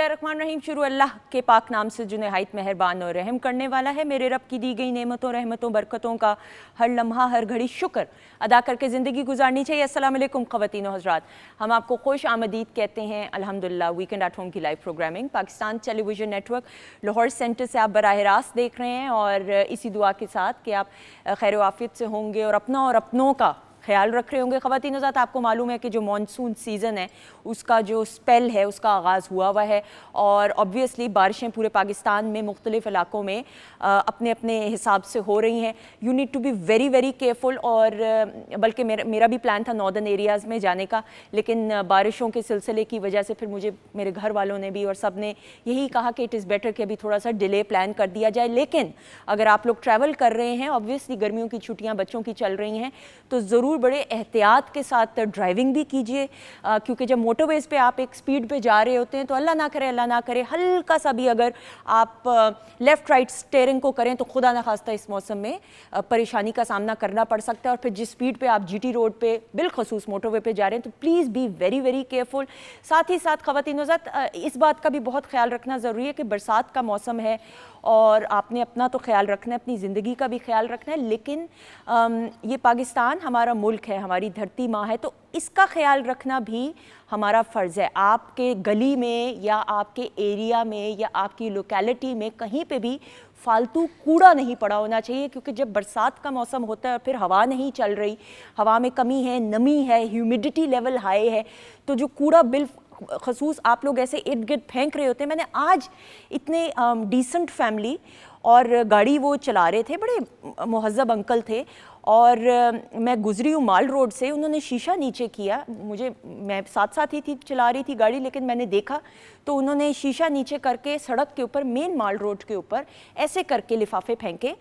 बिस्मिल्लाहिर्रहमानिर्रहीम। शुरू अल्लाह के पाक नाम से जो नहायत मेहरबान और रहम करने वाला है। मेरे रब की दी गई नेमतों, रहमतों, बरकतों का हर लम्हा हर घड़ी शुक्र अदा करके ज़िंदगी गुजारनी चाहिए। अस्सलाम वालेकुम ख़वातीन और हज़रात, हम आपको खुश आमदीद कहते हैं। अल्हम्दुलिल्लाह वीकेंड एट होम की live programming Pakistan television network Lahore center से आप बराह रास्त देख रहे हैं, और इसी दुआ के साथ कि आप खैर वाफियत से होंगे और अपना और अपनों का ख्याल रख रहे होंगे। ख़वातीन हज़रात, आपको मालूम है कि जो मानसून सीज़न है उसका जो स्पेल है उसका आगाज़ हुआ हुआ है, और ऑब्वियसली बारिशें पूरे पाकिस्तान में मुख्तलिफ़ इलाकों में अपने अपने हिसाब से हो रही हैं। You need to be very very careful. और बल्कि मेरा भी प्लान था नॉर्दर्न एरियाज़ में जाने का, लेकिन बारिशों के सिलसिले की वजह से फिर मुझे मेरे घर वालों ने भी और सब ने यही कहा कि इट इज़ बेटर कि अभी थोड़ा सा डिले प्लान कर दिया जाए। लेकिन अगर आप लोग ट्रैवल कर रहे हैं, ऑब्वियसली गर्मियों की छुट्टियाँ बच्चों की चल रही हैं, तो ज़रूर बड़े एहतियात के साथ ड्राइविंग भी कीजिए, क्योंकि जब मोटरवेज़ पे आप एक स्पीड पे जा रहे होते हैं तो अल्लाह ना करे हल्का सा भी अगर आप लेफ़्ट राइट स्टीयरिंग को करें तो खुदा न खास्ता इस मौसम में परेशानी का सामना करना पड़ सकता है। और फिर जिस स्पीड पे आप जीटी रोड पे बिलखसूस मोटरवे पे जा रहे हैं तो please be very very careful. साथ ही साथ ख़वातीन हज़रात, इस बात का भी बहुत ख्याल रखना ज़रूरी है कि बरसात का मौसम है और आपने अपना तो ख्याल रखना है, अपनी ज़िंदगी का भी ख्याल रखना है, लेकिन ये पाकिस्तान हमारा मुल्क है, हमारी धरती माँ है, तो इसका ख्याल रखना भी हमारा फ़र्ज़ है। आपके गली में या आपके एरिया में या आपकी लोकेलिटी में कहीं पे भी फालतू कूड़ा नहीं पड़ा होना चाहिए, क्योंकि जब बरसात का मौसम होता है और फिर हवा नहीं चल रही, हवा में कमी है, नमी है, ह्यूमिडिटी लेवल हाई है, तो जो कूड़ा खसूस आप लोग ऐसे इर्द गिर्द फेंक रहे होते हैं। मैंने आज इतने डिसेंट फैमिली और गाड़ी वो चला रहे थे, बड़े मुहज़्ज़ब अंकल थे, और मैं गुजरी हूँ माल रोड से, उन्होंने शीशा नीचे किया, मैं साथ साथ ही थी, चला रही थी गाड़ी, लेकिन मैंने देखा तो उन्होंने शीशा नीचे करके सड़क के ऊपर, मेन माल रोड के ऊपर ऐसे करके लिफाफे फेंके।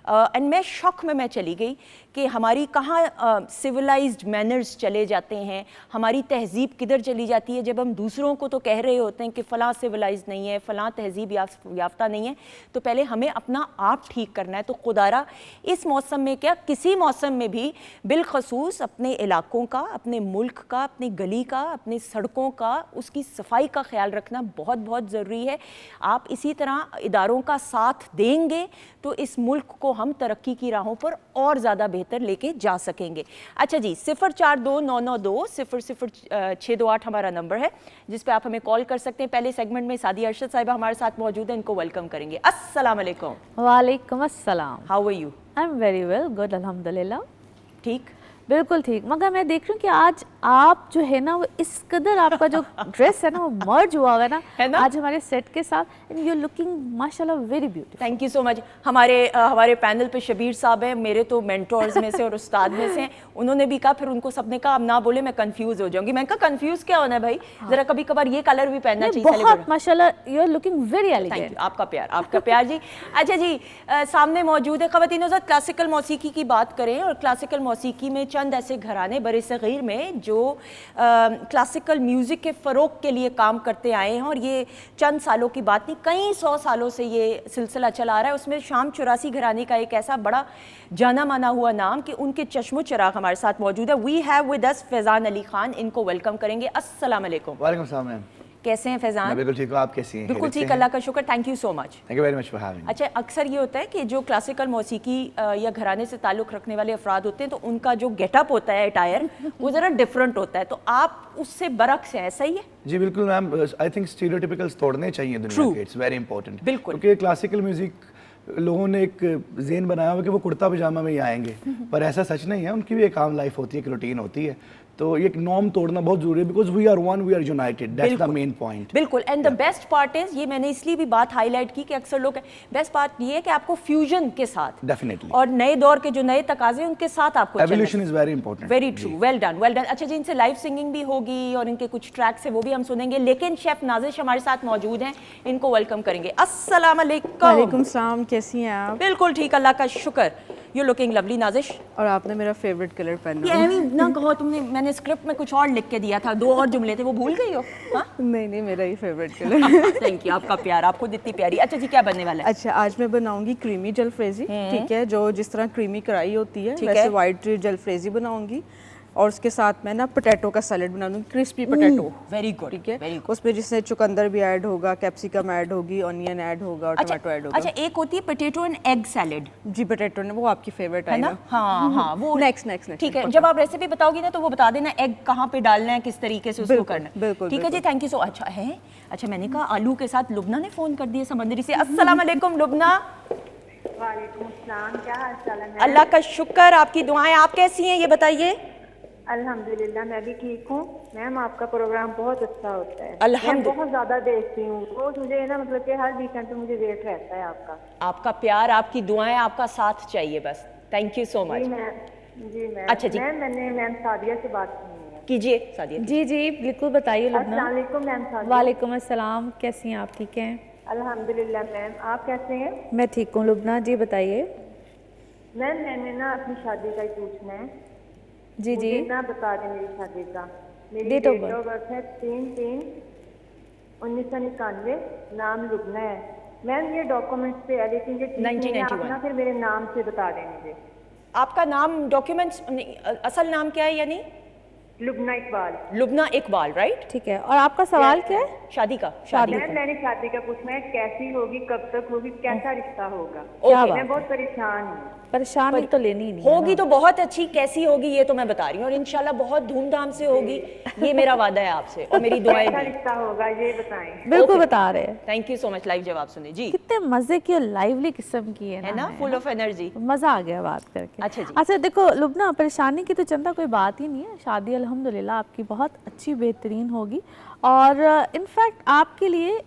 एंड मैं शौक में चली गई कि हमारी कहाँ सिविलाइज्ड मैनर्स चले जाते हैं, हमारी तहज़ीब किधर चली जाती है। जब हम दूसरों को तो कह रहे होते हैं कि फ़लाँ सिविलाइज्ड नहीं है, फ़लाँ तहज़ीब याफ्ता नहीं है, तो पहले हमें अपना आप ठीक करना है। तो खुदारा इस मौसम में क्या, किसी मौसम में भी बिलखसूस अपने इलाकों का, अपने मुल्क का, अपनी गली का, अपनी सड़कों का, उसकी सफाई का ख्याल रखना बहुत बहुत ज़रूरी है। आप इसी तरह इदारों का साथ देंगे तो इस मुल्क को हम तरक्की की राहों पर और ज़्यादा बेहतर लेके जा सकेंगे। अच्छा जी, 042992000628 हमारा नंबर है जिस पे आप हमें कॉल कर सकते हैं। पहले सेगमेंट में सादी अरशद साहिबा हमारे साथ मौजूद है, इनको वेलकम करेंगे। अस्सलाम वालेकुम। वालेकुम अस्सलाम। How are you? I am very well, good, अल्हम्दुलिल्लाह। ठीक, बिल्कुल ठीक। मगर मैं देख रही हूँ कि आज आप जो है ना, वो इस कदर आपका जो ड्रेस है ना वो मर्ज हुआ है ना आज हमारे सेट के साथ, एंड यू आर लुकिंग माशाल्लाह very beautiful. Thank you so much. हमारे पैनल पे शबीर साहब हैं, मेरे तो मेंटोर्स में से और उस्ताद में से हैं। उन्होंने भी कहा, फिर उनको सबने कहा अब ना बोले मैं कंफ्यूज हो जाऊंगी। मैंने कहा कंफ्यूज क्या होना है भाई, जरा कभी कभार ये कलर भी पहनना चाहिए। बहुत माशाल्लाह, you are looking very elegant. Thank you, आपका प्यार जी। अच्छा जी, सामने मौजूद है ख़वातीन हज़रात, क्लासिकल मौसीकी की बात करें, और क्लासिकल मौसीकी में चंद ऐसे घराने बरे-सग़ीर में जो क्लासिकल म्यूज़िक के फ़रोग़ के लिए काम करते आए हैं, और ये चंद सालों की बात नहीं, कई 100 सालों से ये सिलसिला चला आ रहा है। उसमें शाम 84 घराने का एक ऐसा बड़ा जाना माना हुआ नाम कि उनके चश्मो चिराग हमारे साथ मौजूद है। We have with us Faizan Ali Khan, इनको वेलकम करेंगे। अस्सलाम वालेकुम। वालेकुम सलाम मैम। कैसे हैं फैज़ान? मैं बिल्कुल ठीक हूँ, आप कैसी हैं? बिल्कुल ठीक, अल्लाह का शुक्र, thank you so much. Thank you very much for having. अच्छा, अक्सर ये होता है कि जो क्लासिकल मौसीकी या घराने से ताल्लुक़ रखने वाले अफराद होते हैं तो उनका जो गेटअप होता है, अटायर, वो ज़रा डिफरेंट होता है, तो आप उससे बरक्स हैं, ऐसा ही है? जी बिल्कुल मैम, आई थिंक स्टीरियोटिपिकल्स तोड़ने चाहिए दुनिया के, इट्स वेरी इंपॉर्टेंट। बिल्कुल, क्योंकि क्लासिकल म्यूजिक लोगों ने एक ज़ेन बनाया हुआ कि वो कुर्ता पजामा में ही आएंगे, पर ऐसा सच नहीं है। उनकी भी एक आम लाइफ होती है, एक रूटीन होती है, तो ये एक नॉर्म तोड़ना बहुत जरूरी है, because we are one, we are united, that's the main point. बिल्कुल, and the best part is, ये मैंने इसलिए भी बात हाईलाइट की कि अक्सर लोग, बेस्ट पार्ट ये है कि आपको फ्यूजन के साथ डेफिनेटली और नए दौर के जो नए तकाजे उनके साथ आपको evolution is very important. Very true, well done, well done. अच्छा जी, इनसे लाइव सिंगिंग भी होगी और इनके कुछ ट्रैक्स है वो भी हम सुनेंगे, लेकिन शेफ नाजिश हमारे साथ मौजूद हैं, इनको वेलकम करेंगे। अस्सलाम वालेकुम। वालेकुम सलाम, कैसी हैं आप? बिल्कुल ठीक, अल्लाह का शुक्र। You looking lovely Nazish. और आपने मेरा फेवरेट कलर पहना ये भी ना कहो तुमने, मैंने स्क्रिप्ट में कुछ और लिख के दिया था, 2 और जुमले थे, वो भूल गई हो? हाँ? नहीं, मेरा ही फेवरेट कलर। थैंक यू, आपका प्यार, आपको इतनी प्यारी। अच्छा जी, क्या बनने वाला है? अच्छा, आज मैं बनाऊंगी क्रीमी जलफ्रेजी, ठीक है, जो जिस तरह क्रीमी कढ़ाई होती है वैसे वाइट जलफ्रेजी बनाऊंगी। और उसके साथ मैं ना पोटैटो का सैलेड बना दूँगी, क्रिस्पी पोटैटो। वेरी गुड, ठीक है, वेरी गुड। उसमें जिससे चुकंदर भी ऐड होगा, कैप्सिकम ऐड होगी, ऑनियन ऐड होगा और टमाटो ऐड होगा। अच्छा, एक होती है पोटैटो एंड एग सैलेड, जी पोटैटो ने वो आपकी फेवरेट है ना? हाँ हाँ, वो नेक्स्ट ठीक है। जब आप रेसिपी बताओगी ना तो वो बता देना एग कहाँ पे डालना है, किस तरीके से उसको बिल्कुल, करना है। बिल्कुल, ठीक है जी, बिल्कुल। थैंक यू सो। अच्छा है, अच्छा मैंने कहा आलू के साथ लुबना ने फोन कर दिया समंदरी से। अस्सलाम वालेकुम लुबना। वालेकुम अस्सलाम, क्या हाल चाल है? अल्लाह का शुक्र, आपकी दुआएं। आप कैसी हैं ये बताइए? अल्हम्दुलिल्लाह मैं भी ठीक हूँ मैम। आपका प्रोग्राम बहुत अच्छा होता है, मैं अल्हम्दुलिल्लाह। बहुत ज़्यादा देखती हूँ रोज़। मुझे ना मतलब कि हर वीकेंड पे मुझे वेट रहता है आपका। आपका प्यार, आपकी दुआएं, आपका साथ चाहिए बस। थैंक यू सो जी मच। मैम, जी मैम। अच्छा जी। मैम मैंने मैम सादिया से बात करनी है। कीजिए सादिया। जी जी बिल्कुल बताइए अस्सलाम लुबना। वालेकुम मैम सादिया। वालेकुम अस्सलाम, कैसी हैं आप? ठीक हैं? अल्हम्दुलिल्लाह मैम, आप कैसे हैं? मैं ठीक हूँ लुबना जी, बताइए। मैम मैंने ना अपनी शादी का ही पूछना है। जी जी। मुझे ना बता दें मेरी शादी का। मेरी Date of date of birth है 3/3/1999, नाम लुबना है। मैम ये डॉक्यूमेंट्स पे है लेकिन ये ठीक नहीं है, आप 1991। ना फिर मेरे नाम से बता दें मुझे। आपका नाम डॉक्यूमेंट्स, असल नाम क्या है यानी? लुबना इकबाल। लुबना इकबाल, राइट? ठीक है, और आपका सवाल क्या है? शादी का, शादी मैम मैंने शादी का पूछना है, कैसी होगी, कब तक होगी, कैसा रिश्ता होगा? क्या ओके। बात मैं बहुत परेशान हूँ। परेशानी तो लेनी ही नहीं है होगी ना। तो बहुत अच्छी, कैसी होगी ये तो मैं बता रही हूँ, और इंशाल्लाह बहुत धूमधाम से होगी, ये मेरा वादा है आपसे और मेरी दुआएं कैसा भी। रिश्ता होगा ये बताएं। बिल्कुल Okay. बता रहे हैं। Thank you so much, live जवाब सुने जी। कितने मजे की और लाइवली किस्म की है है ना, फुल ऑफ एनर्जी। मजा आ गया बात करके। अच्छा जी। अच्छा देखो लुबना, परेशानी की तो चिंता कोई बात ही नहीं है। शादी अल्हम्दुलिल्लाह आपकी बहुत अच्छी बेहतरीन होगी, और इनफैक्ट आपके लिए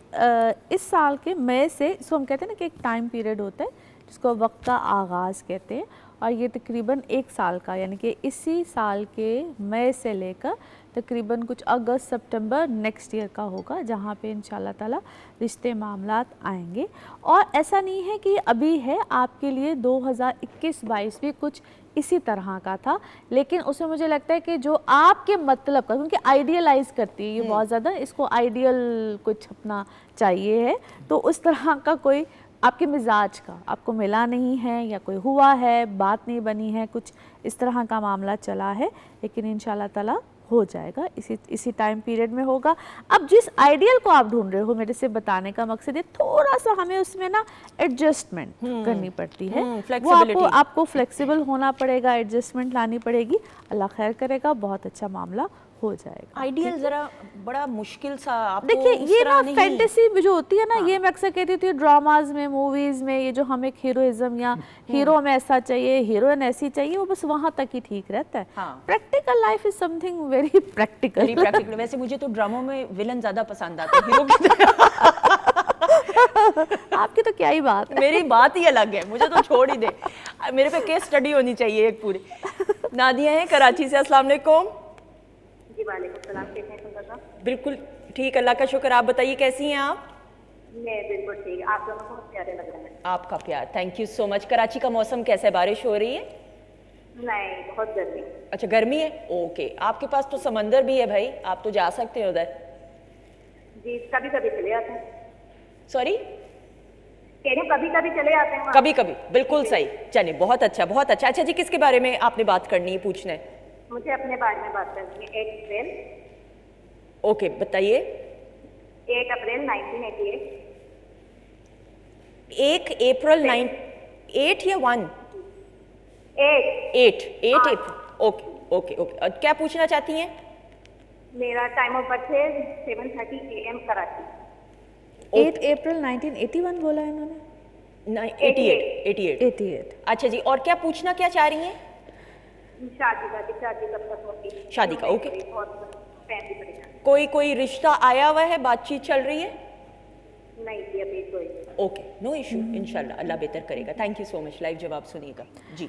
इस साल के मई से, इसको हम कहते हैं ना कि एक टाइम पीरियड होता है जिसको वक्त का आगाज़ कहते हैं, और ये तकरीबन 1 साल का, यानी कि इसी साल के मई से लेकर तकरीबन कुछ अगस्त सितंबर नेक्स्ट ईयर का होगा, जहाँ पे इंशाल्लाह ताला रिश्ते मामलात आएंगे। और ऐसा नहीं है कि अभी है, आपके लिए 2021-22 भी कुछ इसी तरह का था, लेकिन उसमें मुझे लगता है कि जो आपके मतलब का, क्योंकि आइडियलाइज करती है ये बहुत ज़्यादा, इसको आइडियल कुछ अपना चाहिए है, तो उस तरह का कोई आपके मिजाज का आपको मिला नहीं है, या कोई हुआ है, बात नहीं बनी है, कुछ इस तरह का मामला चला है, लेकिन इंशाल्लाह ताला हो जाएगा, इसी टाइम पीरियड में होगा। अब जिस आइडियल को आप ढूंढ रहे हो, मेरे से बताने का मकसद है थोड़ा सा हमें उसमें ना एडजस्टमेंट करनी पड़ती है, वो आपको फ्लेक्सिबल होना पड़ेगा, एडजस्टमेंट लानी पड़ेगी। अल्लाह खैर करेगा, बहुत अच्छा मामला हो जाएगा। आइडियल जरा बड़ा मुश्किल सा आपको। देखिए ये ना नहीं। फैंटेसी जो होती है ना, ये मैं अक्सर कहती थी ड्रामाज में, मूवीज में, ये जो हम एक हीरोइज्म या हीरो में ऐसा चाहिए, हीरोइन ऐसी चाहिए, वो बस वहाँ तक ही ठीक रहता है। Practical life is something very practical. वैसे मुझे तो ड्रामों में विलन ज्यादा पसंद आता है हीरो की तरह। आपकी तो क्या ही बात है। मेरी बात ही अलग है, मुझे तो छोड़ ही दे, मेरे पे केस स्टडी होनी चाहिए एक पूरी। नादिया है कराची से, अस्सलाम वालेकुम। जी वालेकुम सलाम, कैसे हैं तुम? बिल्कुल ठीक, अल्लाह का शुक्र। आप बताइए कैसी हैं आप? मैं बिल्कुल ठीक, आप दोनों बहुत प्यारे लग रहे हैं। आपका प्यार, thank you so much. Karachi का मौसम कैसा है, बारिश हो रही है? नहीं, बहुत गर्मी। अच्छा गर्मी है, ओके। आपके पास तो समंदर भी है भाई, आप तो जा सकते हैं उधर। जी कभी कभी चले आते हैं। सॉरी, कह रही हूँ कभी कभी चले आते हैं। कभी कभी, बिल्कुल सही। चलिए बहुत अच्छा, बहुत अच्छा। अच्छा जी, किसके बारे में आपने बात करनी है, पूछना है? मुझे अपने बारे में बात करनी है। 1 अप्रैल। ओके बताइए। 1 अप्रैल 1988। 1 अप्रैल 8 या 1? 8 अप्रैल। Okay okay okay. और क्या पूछना चाहती हैं? मेरा टाइम ऑफ बर्थ है 7:30 AM कराची। 8 अप्रैल 1981 बोला है इन्होंने। 88। अच्छा जी, और क्या पूछना, क्या चाह रही हैं? शादी कब तक होगी? शादी का, ओके। फैमिली परेशान। कोई रिश्ता आया हुआ है, बातचीत चल रही है? नहीं जी अभी कोई। ओके, नो इशू, इंशाल्लाह अल्लाह बेहतर करेगा। Thank you so much, live जवाब सुनिएगा जी।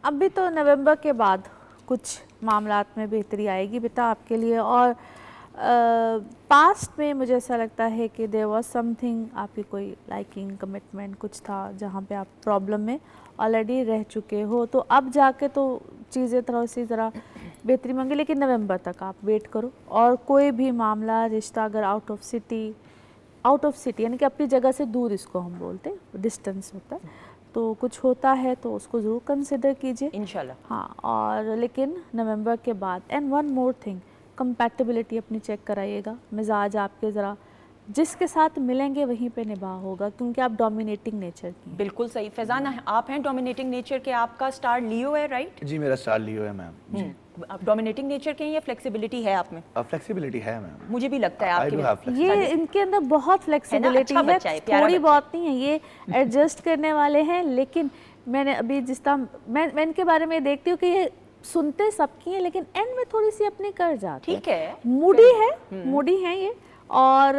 अभी तो नवंबर के बाद कुछ मामलात में बेहतरी आएगी बेटा आपके लिए, और पास्ट में मुझे ऐसा लगता है कि देयर वाज समथिंग, आपकी कोई लाइकिंग कमिटमेंट कुछ था जहाँ पे आप प्रॉब्लम में ऑलरेडी रह चुके हो, तो अब जाके तो चीज़ें थोड़ा सी ज़रा बेहतरी मांगे, लेकिन नवंबर तक आप वेट करो। और कोई भी मामला, रिश्ता अगर आउट ऑफ सिटी यानी कि अपनी जगह से दूर, इसको हम बोलते हैं डिस्टेंस होता है, तो कुछ होता है तो उसको ज़रूर कंसिडर कीजिए इंशाल्लाह। हाँ। और लेकिन नवंबर के बाद, and one more thing, compatibility अपनी चेक कराइएगा। मिजाज आपके ज़रा जिसके साथ मिलेंगे वहीं पे निभा होगा, क्योंकि आप डोमिनेटिंग नेचर की हैं। बिल्कुल सही। फैजान आप हैं डोमिनेटिंग नेचर के, आपका स्टार लियो है, राइट? जी मेरा स्टार लियो है मैम। जी आप डोमिनेटिंग नेचर के हैं या फ्लेक्सिबिलिटी है आप में? फ्लेक्सिबिलिटी है मैम। मुझे भी लगता है I आपके do में। have flexibility. ये इनके अंदर बहुत फ्लेक्सिबिलिटी अच्छा बच्चा है, प्यारा थोड़ी बच्चा बहुत नहीं है, ये एडजस्ट करने वाले हैं। लेकिन मैंने अभी जिस तरह मैं इनके बारे में देखती हूँ कि ये सुनते सबकी हैं लेकिन एंड में थोड़ी सी अपनी कर जाते हैं। ठीक है, मूडी है ये, और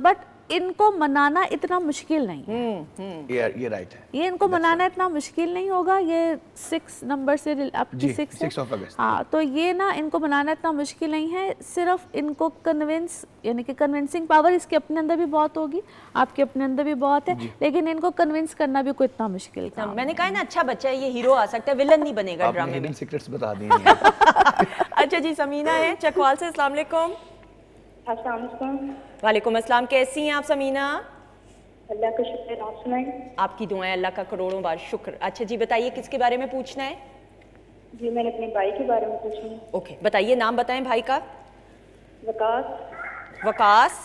बट इनको मनाना इतना मुश्किल नहीं है। ये राइट है। ये इनको मनाना इतना मुश्किल नहीं होगा। ये 6 नंबर से आपकी जी 6 6 अगस्त। हाँ, तो ये ना इनको मनाना इतना मुश्किल नहीं है। सिर्फ इनको कन्विंस, यानी कि कन्विंसिंग पावर इसके अपने अंदर भी बहुत होगी, आपके अपने अंदर भी बहुत है, लेकिन इनको कन्विंस करना भी कोई इतना मुश्किल काम नहीं। मैंने कहा ना अच्छा बच्चा है, ये हीरो आ सकता है, विलन नहीं बनेगा आपने ड्रामे में। हिडन सीक्रेट्स बता दिए हैं। अच्छा जी, समीना है चकवाल से। अस्सलाम वालेकुम। अस्सलाम वालेकुम। वालेकुम अस्सलाम। कैसी हैं आप समीना? अल्लाह का शुक्र, आप सुनाएं। आपकी दुआएं, अल्लाह का करोड़ों बार शुक्र। अच्छा जी, बताइए किसके बारे में पूछना है? जी मैंने अपने भाई के बारे में पूछना है। ओके, बताइए, नाम बताएं भाई का। वकास। वकास।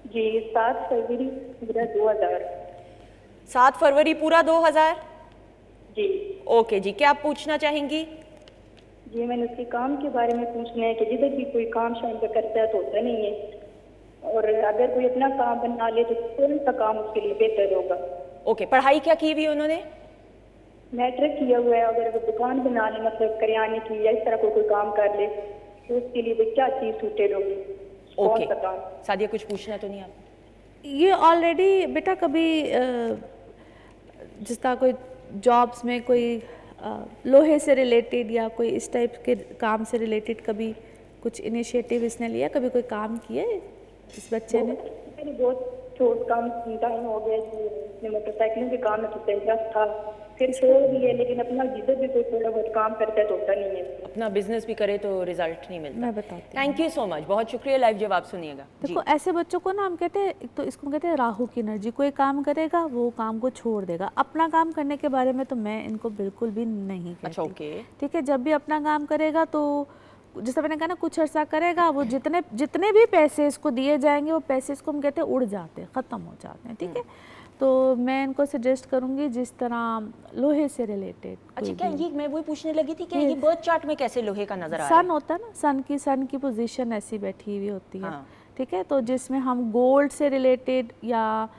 जी 7 फरवरी पूरा 2000। 7 फरवरी पूरा 2000। जी ओके जी, क्या आप पूछना चाहेंगी? जी मैंने उसके काम के बारे में पूछना है कि जिधर भी कोई काम शाम का करता है तो होता नहीं है, और अगर कोई अपना काम बना ले तो कौन सा काम उसके लिए बेहतर होगा। ओके, पढ़ाई क्या की हुई उन्होंने? मैट्रिक किया हुआ है। अगर वो दुकान बना ले, मतलब करियाने की या इस तरह कोई काम कर ले, तो उसके लिए क्या चीज़ सूटेड होगी, कौन सा काम। सादिया कुछ पूछना तो नहीं आप? ये ऑलरेडी बेटा कभी जिस तरह कोई जॉब्स में कोई लोहे से रिलेटेड या कोई इस टाइप के काम से रिलेटेड कभी कुछ इनिशिएटिव इसने लिया, कभी कोई काम किया है इस बच्चे ने? मैंने बहुत छोट काम टाइम हो गया जी, मोटरसाइकिलों के काम में तो इंटरेस्ट था, फिर छोड़ दिए, लेकिन अपना जिधर भी कोई थोड़ा बहुत काम करता है तो होता नहीं है। अपना बिजनेस भी करे तो रिजल्ट नहीं मिलता। मैं बताती हूँ। थैंक यू सो मच, बहुत शुक्रिया। लाइव जवाब सुनिएगा जी। देखो ऐसे बच्चों को ना हम कहते हैं, एक तो इसको कहते हैं राहु की एनर्जी। कोई काम करेगा वो काम को छोड़ देगा। अपना काम करने के बारे में तो मैं इनको बिल्कुल भी नहीं कहती। अच्छा ओके, ठीक है, जब भी अपना काम करेगा तो जैसा मैंने कहा ना, कुछ अर्सा करेगा, वो जितने भी पैसे इसको दिए जाएंगे वो पैसे इसको हम कहते हैं उड़ जाते हैं, ख़त्म हो जाते हैं। ठीक है, तो मैं इनको सजेस्ट करूंगी जिस तरह लोहे से रिलेटेड। अच्छा क्या ये मैं वही पूछने लगी थी, क्या ये बर्थ चार्ट में कैसे लोहे का नजर आ रहा सन है? होता है ना, सन की पोजीशन ऐसी बैठी हुई होती है। हाँ। ठीक है, तो जिसमें हम गोल्ड से रिलेटेड या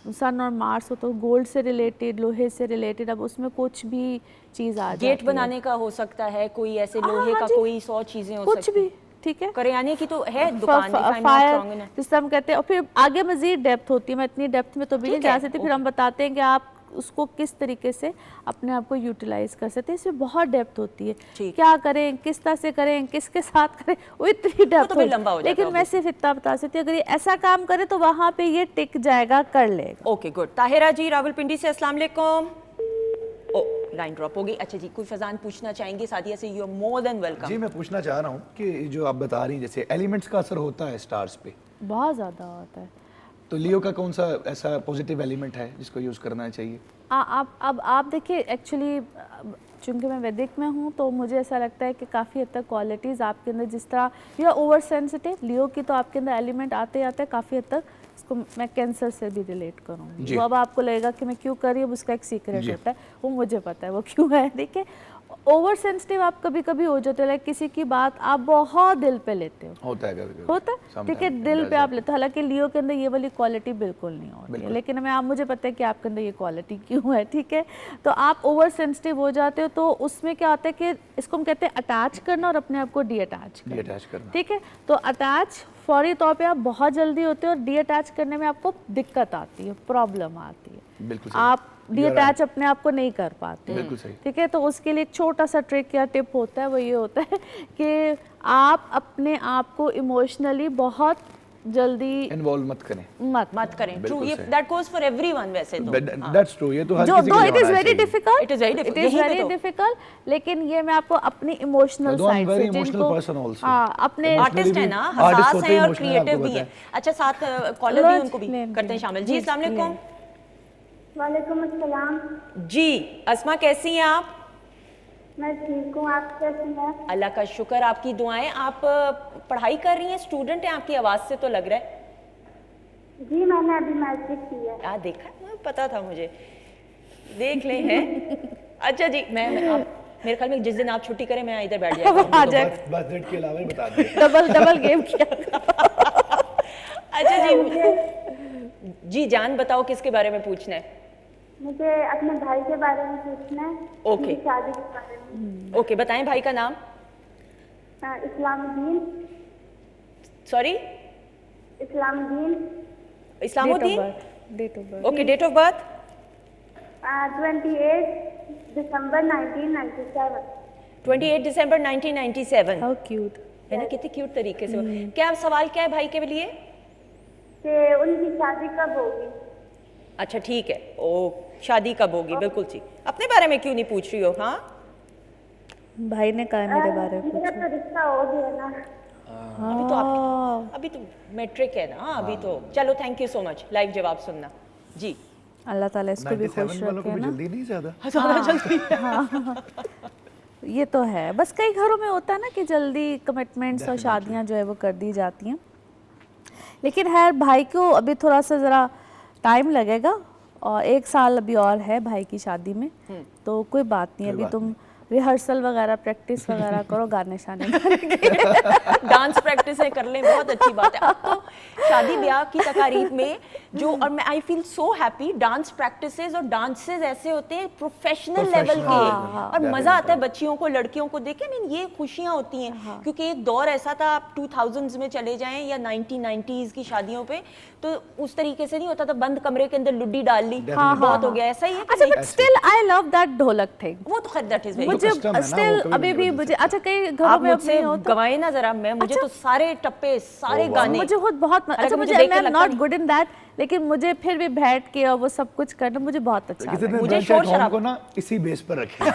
सन और मार्स हो तो गोल्ड से रिलेटेड, लोहे से रिलेटेड, अब उसमें कुछ भी चीज़ आ जाती है। गेट बनाने का हो सकता है, कोई ऐसे लोहे का जी। कोई 100 चीजें हो कुछ सकती भी। ठीक है, करियाने की तो है दुकान, if I'm not fire wrong in- जिससे हम कहते हैं, और फिर आगे मजीद डेप्थ होती है। मैं इतनी डेप्थ में तो भी नहीं ठीक है, जा सकती। फिर हम बताते हैं कि आप उसको किस तरीके से अपने आप को यूटिलाइज कर सकते हैं। इसमें बहुत डेप्थ होती है, ठीक। क्या करें, किस तरह से करें, किसके साथ करें, वो इतनी डेप्थ तो फिर लंबा हो जाता है, लेकिन मैं सिर्फ इतना बता सकती हूँ, अगर ये ऐसा काम करे तो वहाँ पे ये टिक जाएगा, कर लेगा। Okay good. ताहिरा जी रावलपिंडी से, अस्सलाम वालेकुम। ओ लाइन ड्रॉप हो गई। अच्छा जी, कोई फजान पूछना चाहेंगे सादिया से? You are more than welcome. जी मैं पूछना चाह रहा हूँ कि जो आप बता रही हैं जैसे एलिमेंट्स का असर होता है स्टार्स पे, बहुत ज़्यादा होता है। तो लियो का कौन सा ऐसा पॉजिटिव एलिमेंट है जिसको यूज़ करना चाहिए? आप देखिए, एक्चुअली चूँकि मैं वैदिक में हूँ तो मुझे ऐसा लगता है कि काफ़ी हद तक क्वालिटीज़ आपके अंदर, जिस तरह यू आर ओवर सेंसिटिव, लियो की तो आपके अंदर एलिमेंट आते आते काफ़ी हद तक, इसको मैं कैंसर से भी रिलेट करूँगी। वो अब आपको लगेगा कि मैं क्यों कर रही हूँ, उसका एक सीक्रेट होता है, वो मुझे पता है वो क्यों है। देखिए, ओवर सेंसिटिव आप कभी कभी हो जाते हो, लाइक किसी की बात आप बहुत दिल पे लेते हो। होता है कभी-कभी। होता है, ठीक है, दिल पे आप लेते हो। हालांकि लियो के अंदर ये वाली क्वालिटी बिल्कुल नहीं होती है, लेकिन मुझे पता है कि आपके अंदर ये क्वालिटी क्यों है। ठीक है, तो आप ओवर सेंसिटिव हो जाते हो, तो उसमें क्या होता है कि इसको हम कहते हैं अटैच करना और अपने आप को डी अटैच करना। ठीक है, तो अटैच फौरी तौर पे आप बहुत जल्दी होते हो, और डी अटैच करने में आपको दिक्कत आती है, प्रॉब्लम आती है। बिल्कुल आप डी अटैच अपने आप को नहीं कर पाते। बिल्कुल सही। ठीक है, तो उसके लिए एक छोटा सा ट्रिक या टिप होता है, वो ये होता है कि आप अपने आप को इमोशनली बहुत जल्दी इन्वॉल्व मत करें। मत करें। ट्रू, ये दैट गोज फॉर एवरीवन वैसे तो। दैट्स ट्रू, ये तो हर जो किसी के दो लिए इट इज होना वेरी चाहिए। Difficult, It is very difficult, यहीं पे तो। डिफिकल्ट, लेकिन ये मैं आपको अपनी emotional Although I'm side very से, emotional person also. हाँ, अपने आर्टिस्ट है ना, Artist हसास होते हैं हैं, और emotional क्रिएटिव आपको भी पता हैं। है। अच्छा, साथ कॉलर भी लो उनको भी explain करते हैं शामिल। जी जी, अस्सलाम वालेकुम। वालेकुम अस्सलाम। जी अस्मा कैसी हैं आप? मैं ठीक हूँ, आप कैसी हैं? अल्लाह का शुक्र, आपकी दुआएं। आप पढ़ाई कर रही हैं, स्टूडेंट हैं, आपकी आवाज़ से तो लग रहा है। जी मैंने अभी मैट्रिक की है। देखा, पता था मुझे, देख ले हैं। अच्छा जी, मैं आप मेरे ख्याल में जिस दिन आप छुट्टी करें मैं इधर बैठ जाऊंगा। आ जाए बस डेट के अलावा ही बता दिए। डबल गेम किया। अच्छा जी जान बताओ किसके बारे में पूछना है? मुझे अपने भाई के बारे में पूछना है। ओके। मेरी शादी के बारे में। ओके, बताएं भाई का नाम। Islamuddin. Sorry, Islamuddin. Islamuddin. Date of birth. Okay, date of birth 28 दिसंबर 1997। 28 दिसंबर 1997। How cute. है ना, कितनी क्यूट तरीके से। क्या सवाल क्या है भाई के लिए? कि उनकी शादी कब होगी? अच्छा ठीक है, ओ शादी कब होगी, बिल्कुल ठीक। अपने बारे में क्यों नहीं पूछ रही हो? हाँ, भाई ने कहा मेरे बारे में मेरा पूछो। तो रिश्ता हो गया ना। अभी तो आप अभी तो मैट्रिक है ना, अभी तो चलो। Thank you so much, live जवाब सुनना जी। अल्लाह ताला इसको भी 97 खुश वालों को रखे भी ना। जल्दी नहीं ज्यादा। ये तो है, बस कई घरों में होता है ना कि जल्दी कमिटमेंट्स और शादियां जो है वो कर दी जाती हैं। लेकिन खैर भाई को अभी थोड़ा सा ज़रा टाइम लगेगा और 1 साल अभी और है भाई की शादी में, तो कोई बात नहीं। अभी तुम रिहर्सल वगैरह प्रैक्टिस वगैरह करो, गाने शाने डांस प्रैक्टिस कर लें, बहुत अच्छी बात है। अब तो शादी ब्याह की तकारीब में जो, और मैं I feel so happy, dance practices और डांसेस ऐसे होते हैं प्रोफेशनल लेवल के, और मजा आता है बच्चियों को, लड़कियों को देख के। मीन ये खुशियां होती हैं, क्योंकि एक दौर ऐसा था, आप 2000s में चले जाएं या 1990s की शादियों पे, तो उस तरीके से नहीं होता था, बंद कमरे के अंदर लुड्डी डाल ली, बहुत हो गया। ऐसा ही है कि अच्छा, नहीं? But still I love that ढोलक थिंग। वो तो खैर दैट इज वेरी, मुझे custom है ना, वो स्टिल कभी अभी नहीं भी बदल मुझे, अच्छा कई घरों आप में अब मुझसे नहीं होता। गवाए ना जरा, मैं मुझे तो सारे टप्पे, सारे गाने मुझे खुद बहुत अच्छा, हालांकि मुझे देख के आई एम लगता नॉट नहीं। गुड इन दैट, लेकिन मुझे फिर भी बैठ के और वो सब कुछ करना मुझे बहुत अच्छा किसी लगता है। दिन मुझे ब्रंच शोर एट होम शराब- को ना इसी बेस पर रखें।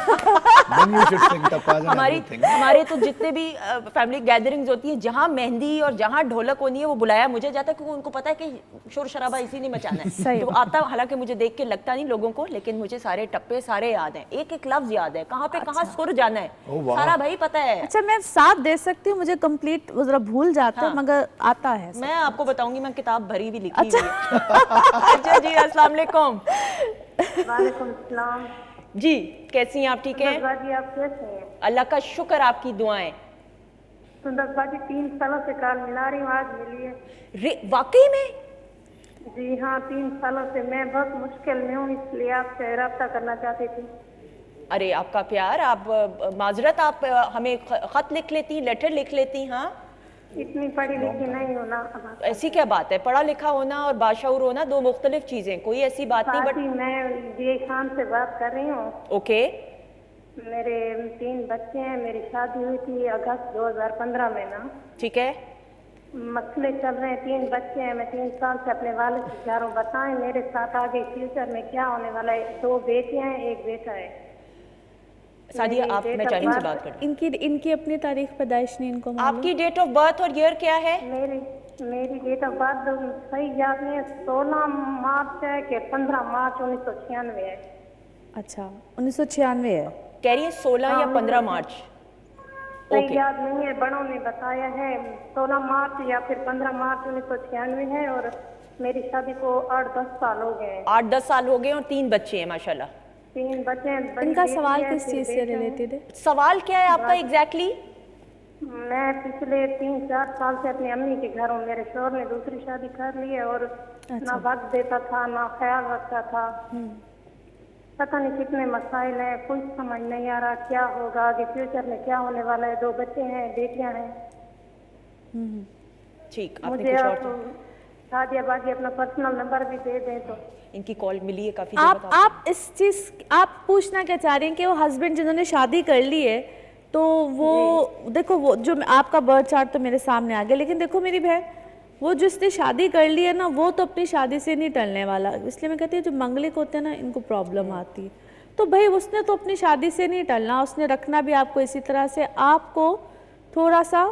Then you should sing Tappaz and everything. हमारे तो जितने भी फैमिली गैदरिंग्स होती हैं, जहाँ मेहंदी और जहाँ ढोलक होनी है, वो बुलाया मुझे जाता है, क्योंकि उनको पता है कि शोर शराबा इसी ने मचाना है। सही तो आता, हालांकि मुझे देख के लगता नहीं लोगों को, लेकिन मुझे सारे टप्पे सारे याद हैं, एक एक लफ्ज याद है, कहाँ पे कहाँ सुर जाना है, ओह, वाह। सारा भाई पता है। अच्छा, मैं साथ दे सकती हूँ, मुझे कंप्लीट वो जरा भूल जाता है, मगर आता है सब। मैं आपको बताऊंगी, मैं किताब भरी भी लिखी हुई है। अच्छा जी, अस्सलाम वालेकुम। वालेकुम सलाम। जी कैसी हैं आप? ठीक हैं? बाजी आप कैसे हैं? अल्लाह का शुक्र, आपकी दुआएं। सुंदर बाजी 3 सालों से कॉल मिला रही हूँ, आज मिली है। वाकई में? जी हाँ, 3 सालों से मैं बहुत मुश्किल में हूँ, इसलिए आपसे रब्ता करना चाहती थी। अरे आपका प्यार, आप माजरत, आप हमें खत लिख लेती, लेटर लिख लेती। हाँ, इतनी पढ़ी लिखी नहीं हो ना। ऐसी क्या बात है, पढ़ा लिखा होना और बाशऊर होना दो मुख्तलिफ चीजें, कोई ऐसी बात नहीं। साथी, मैं जी खान से बात कर रही हूँ। ओके। मेरे 3 बच्चे हैं, मेरी शादी हुई थी अगस्त 2015 में ना। ठीक है। मसले चल रहे हैं, 3 बच्चे हैं, मैं 3 साल से अपने वालिद से चाह रहा हूँ, बताएं मेरे साथ आगे फ्यूचर में क्या होने वाला है। 2 बेटियां हैं, 1 बेटा है। सादिया, आप, मैं चाह रही हूँ बात कर। इनकी अपनी तारीख पैदाइश नहीं इनको मालूम। आपकी डेट ऑफ बर्थ और ईयर क्या है? मेरी डेट ऑफ बर्थ सही याद नहीं है, 16 मार्च है कि 15 मार्च 1996 है। अच्छा, 1996 है। कह रही है 16 या 15 मार्च। सही याद नहीं है, बड़ों ने बताया है 16 मार्च या फिर 15 मार्च 1996 है, और मेरी शादी को 8-10 साल हो गए हैं। 8-10 साल हो गए और 3 बच्चे हैं माशाल्लाह। 3 बच्चे हैं। बड़ी इनका बेटी सवाल है, किस फिर चीज़ से बेटे हैं। रिलेटेड है? सवाल क्या है आपका एग्जैक्टली? मैं पिछले 3-4 साल से अपनी अम्मी के घर हूँ। मेरे शोहर ने दूसरी शादी कर ली है, और ना वक्त देता था, ना ख्याल रखता था। पता नहीं कितने मसाइल हैं, कुछ समझ नहीं आ रहा क्या होगा आगे, फ्यूचर में क्या होने वाला है। 2 बच्चे हैं, बेटियां हैं। ठीक, आपने मुझे कुछ आप और सादिया बाजी अपना पर्सनल नंबर भी दे दें तो। इनकी कॉल मिली है काफी आप इस चीज़, आप पूछना क्या चाह रही हैं कि वो हस्बैंड जिन्होंने शादी कर ली है, तो वो देखो, वो जो आपका बर्थ चार्ट तो मेरे सामने आ गया, लेकिन देखो मेरी बहन, वो जिसने शादी कर ली है ना, वो तो अपनी शादी से नहीं टलने वाला। इसलिए मैं कहती हूँ जो मंगलिक होते हैं ना, इनको प्रॉब्लम आती है। तो भाई उसने तो अपनी शादी से नहीं टलना, उसने रखना भी आपको इसी तरह से। आपको थोड़ा सा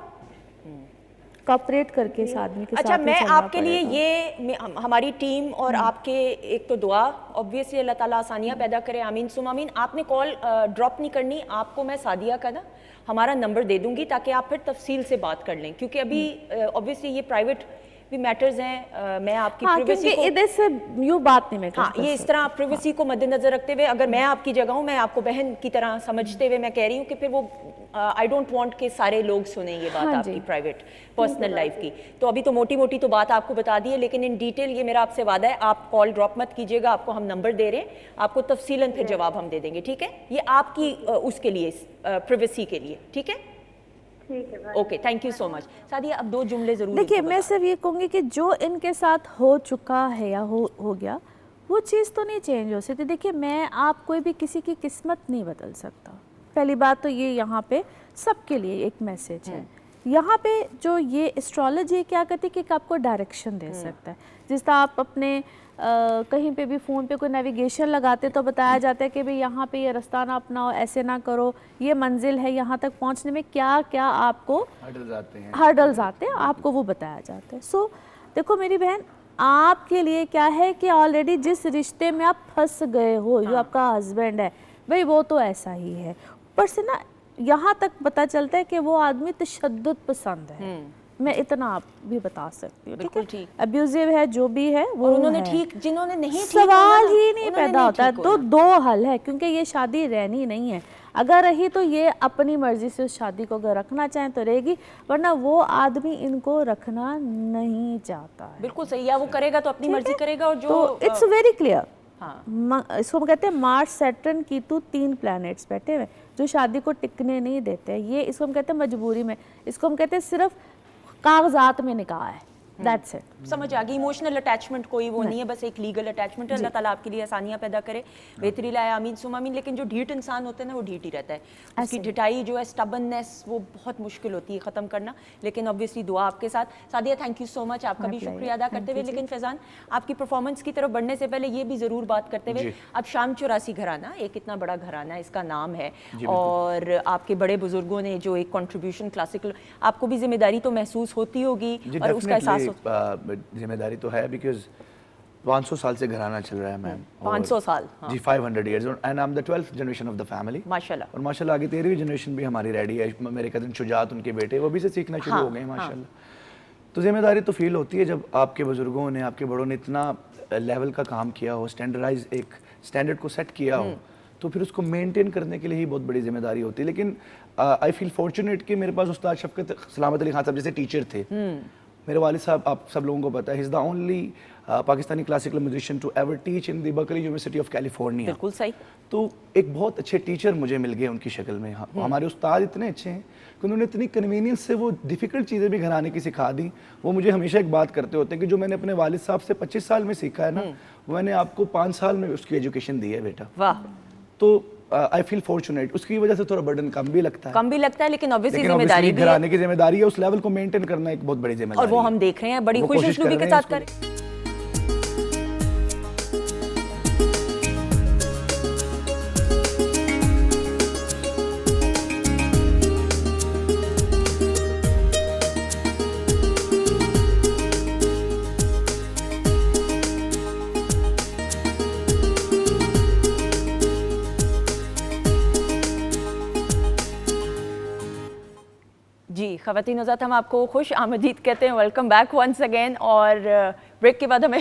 कॉपरेट करके इस आदमी के अच्छा, साथ मैं चलना आपके लिए पड़ेगा। हमारी टीम और आपके एक तो दुआ, ऑब्वियसली अल्लाह ताला आसानियाँ पैदा करे, आमीन सुम आमीन। आपने कॉल ड्रॉप नहीं करनी, आपको मैं सादिया का ना हमारा नंबर दे दूंगी ताकि आप फिर तफसील से बात कर लें, क्योंकि अभी ऑब्वियसली ये प्राइवेट भी मैटर्स हैं। मैं आपकी हाँ, privacy क्योंकि को इधर से यूँ बात नहीं मैं कर हाँ, ये इस तरह प्रिवेसी को मद्देनजर रखते हुए, अगर मैं आपकी जगह हूँ, मैं आपको बहन की तरह समझते हुए मैं कह रही हूँ कि फिर वो आई डोंट वांट कि सारे लोग सुने ये बात हाँ आपकी जी। प्राइवेट पर्सनल लाइफ की। तो अभी तो मोटी मोटी तो बात आपको बता दी है, लेकिन इन डिटेल ये मेरा आपसे वादा है, आप कॉल ड्रॉप मत कीजिएगा, आपको हम नंबर दे रहे हैं, आपको तफसीलन फिर जवाब हम दे देंगे, ठीक है? ये आपकी उसके लिए, प्रिवेसी के लिए, ठीक है? ठीक है भाई। Okay, thank you so much. Sadia, अब 2 जुमले जरूर देखिए, इनको मैं बता। सिर्फ ये कहूँगी कि जो इनके साथ हो चुका है या हो गया, वो चीज़ तो नहीं चेंज हो सकती। देखिए, मैं आप कोई भी किसी की किस्मत नहीं बदल सकता। पहली बात तो ये यहाँ पे सबके लिए एक मैसेज है। यहाँ पे जो ये एस्ट्रोलॉजी क्या करती है कि आपको डायरेक्शन दे सकता है। जिस तरह आप अपने कहीं पे भी फ़ोन पे कोई नेविगेशन लगाते तो बताया जाता है कि भाई यहाँ पे ये रास्ता ना अपनाओ, ऐसे ना करो, ये मंजिल है, यहाँ तक पहुँचने में क्या क्या आपको हर्डल्स आते हैं, आपको वो बताया जाता है। सो देखो मेरी बहन, आपके लिए क्या है कि ऑलरेडी जिस रिश्ते में आप फंस गए हो, जो आपका हस्बैंड है, भाई वो तो ऐसा ही है। ऊपर से ना यहाँ तक पता चलता है कि वो आदमी तशद्दुद पसंद है। मैं इतना आप भी बता सकती हूँ, ठीक बिल्कुल है? ठीक। अब्यूजिव है, जो भी है वो और उन्होंने है। ठीक, जिन्होंने नहीं ठीक सवाल होना ना, ही नहीं उन्होंने पैदा नहीं होता है। ठीक तो होना। 2 हल है, क्योंकि ये शादी रहनी नहीं है। अगर रही तो ये अपनी मर्जी से उस शादी को अगर रखना चाहें तो रहेगी, वरना वो आदमी इनको रखना नहीं चाहता है। बिल्कुल सही, या वो करेगा तो अपनी मर्जी करेगा, और जो तो इट्स वेरी क्लियर। हाँ। इसको हम कहते हैं मार्स, सैटर्न, कीतु, 3 प्लैनेट्स बैठे हुए जो शादी को टिकने नहीं देते। ये इसको हम कहते हैं मजबूरी में, इसको हम कहते हैं सिर्फ कागजात में निकाह है। That's it. समझ आ गई। इमोशनल अटैचमेंट कोई वो नहीं है, बस एक लीगल अटैचमेंट है। अल्लाह ताला आपके लिए आसानियां पैदा करे, बेहतरी लाए, आमीन सुम आमीन। लेकिन जो ढीठ इंसान होता है ना, वो ढीठ ही रहता है। उसकी ढिठाई जो है, स्टबननेस, वो बहुत मुश्किल होती है ख़त्म करना। लेकिन ऑब्वियसली दुआ आपके साथ। Sadia, thank you so much, आपका भी शुक्रिया अदा करते हुए। लेकिन फैज़ान, आपकी परफॉर्मेंस की तरफ बढ़ने से पहले ये भी ज़रूर बात करते हुए, अब शाम 84 घराना एक इतना बड़ा घराना, इसका नाम है, और आपके बड़े बुजुर्गों ने जो एक कंट्रीब्यूशन क्लासिकल, आपको भी जिम्मेदारी तो महसूस होती होगी और उसका एहसास जिम्मेदारी तो है, बिकॉज 500 साल से घराना चल रहा है मैम। 500 साल, हाँ। जी, 500 years, and I am the 12th generation of the family माशाल्लाह। और माशाल्लाह आगे 13वीं जनरेशन भी हमारी रेडी है। मेरे कज़न शुजात, उनके बेटे, वो भी से सीखना शुरू हो गए माशाल्लाह। तो जिम्मेदारी तो फील होती है जब आपके बुजुर्गों ने, आपके बड़ों ने इतना लेवल का काम किया हो, स्टैंडर्डाइज एक स्टैंडर्ड को सेट किया हो, तो फिर उसको मेंटेन करने के लिए ही बहुत बड़ी जिम्मेदारी होती है। लेकिन आई फील फॉर्चुनेट कि मेरे पास उस्ताद शफकत सलामत अली खान साहब जैसे टीचर थे। मेरे वालिद साहब, आप सब लोगों को पता है, he is the only Pakistani classical musician to ever teach in the Berkeley University of California. बिल्कुल सही। तो एक बहुत अच्छे टीचर मुझे मिल गए उनकी शक्ल में। हमारे उस्ताद इतने अच्छे हैं कि उन्होंने इतनी कन्वीनियंस से वो डिफ़िकल्ट चीज़ें भी घराने की सिखा दी। वो मुझे हमेशा एक बात करते होते हैं कि जो मैंने अपने वालिद साहब से 25 साल में सीखा है ना, वो मैंने आपको 5 साल में उसकी एजुकेशन दी है बेटा। वाह। तो आई फील फॉर्चुनेट। उसकी वजह से थोड़ा बर्डन कम भी लगता है, लेकिन ऑब्वियसली जिम्मेदारी भी है, घराने की जिम्मेदारी है, उस लेवल को मेंटेन करना एक बहुत बड़ी जिम्मेदारी और वो है। हम देख रहे हैं, बड़ी वो खुश कोशिश उसलूबी कर के रहे हैं साथ करें। जी ख़वातीन हज़रात, हम आपको खुश आमदीद कहते हैं, वेलकम बैक वंस अगेन। और ब्रेक के बाद हमें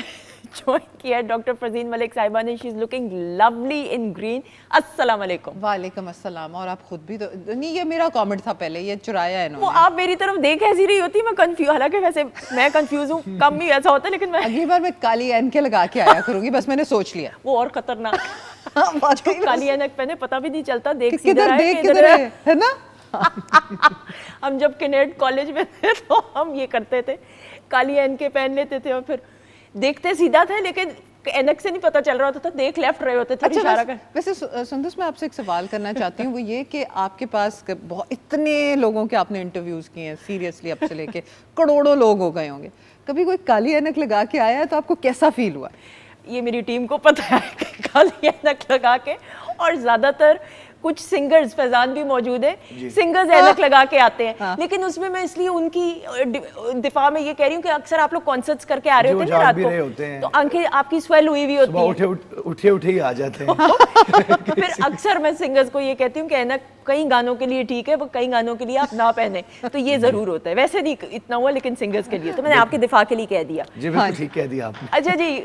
ज्वाइन किया है डॉक्टर फरजीन मलिक साहिबा ने। She is looking lovely in green. अस्सलाम वालेकुम। वालेकुम अस्सलाम। और आप खुद भी तो नहीं, ये मेरा कमेंट था पहले, ये चुराया है वो इन्होंने। आप मेरी तरफ देख ऐसी रही होती, मैं कंफ्यूज, हालांकि वैसे मैं कंफ्यूज हूँ, कम ही ऐसा होता है, लेकिन मैं अगली बार मैं काली एनके लगा के आया करूंगी, बस मैंने सोच लिया। वो और खतरनाक। वाकई में। काली ऐनक पहने, पता भी नहीं चलता, देख किधर सीधे देख किधर है ना। हम जब किनेट कॉलेज में थे तो हम ये करते थे, काली एनके पहन लेते थे और फिर देखते सीधा थे, लेकिन एनक से नहीं पता चल रहा होता था, देख लेफ्ट रहे होते थे। अच्छा, इशारा कर। वैसे सुंदस, मैं आपसे एक सवाल करना चाहती हूँ, वो ये कि आपके पास बहुत इतने लोगों के आपने इंटरव्यूज किए हैं, सीरियसली अब से लेके करोड़ों लोग हो गए होंगे, कभी कोई काली ऐनक लगा के आया है तो आपको कैसा फील हुआ? ये मेरी टीम को पता है कि काली ऐनक लगा के, और ज़्यादातर कुछ सिंगर्स, फैजान भी मौजूद है, सिंगर्स ऐनक लगा के आते हैं, लेकिन उसमें मैं इसलिए उनकी दिफा में ये कह रही हूँ कि अक्सर आप लोग कॉन्सर्ट्स करके आ रहे होते हैं ना रात को, तो आंखें आपकी स्वेल हुई हुई होती है, उठे ही आ जाते हैं। फिर अक्सर मैं सिंगर्स को ये कहती हूँ कि ऐनक कई गानों के लिए ठीक है, पर कई गानों के लिए आप ना पहने, तो ये जरूर होता है। वैसे नहीं इतना हुआ, लेकिन सिंगर्स के लिए तो मैंने आपके दिफा के लिए कह दिया। जी बिल्कुल ठीक कह दिया आपने। अच्छा जी,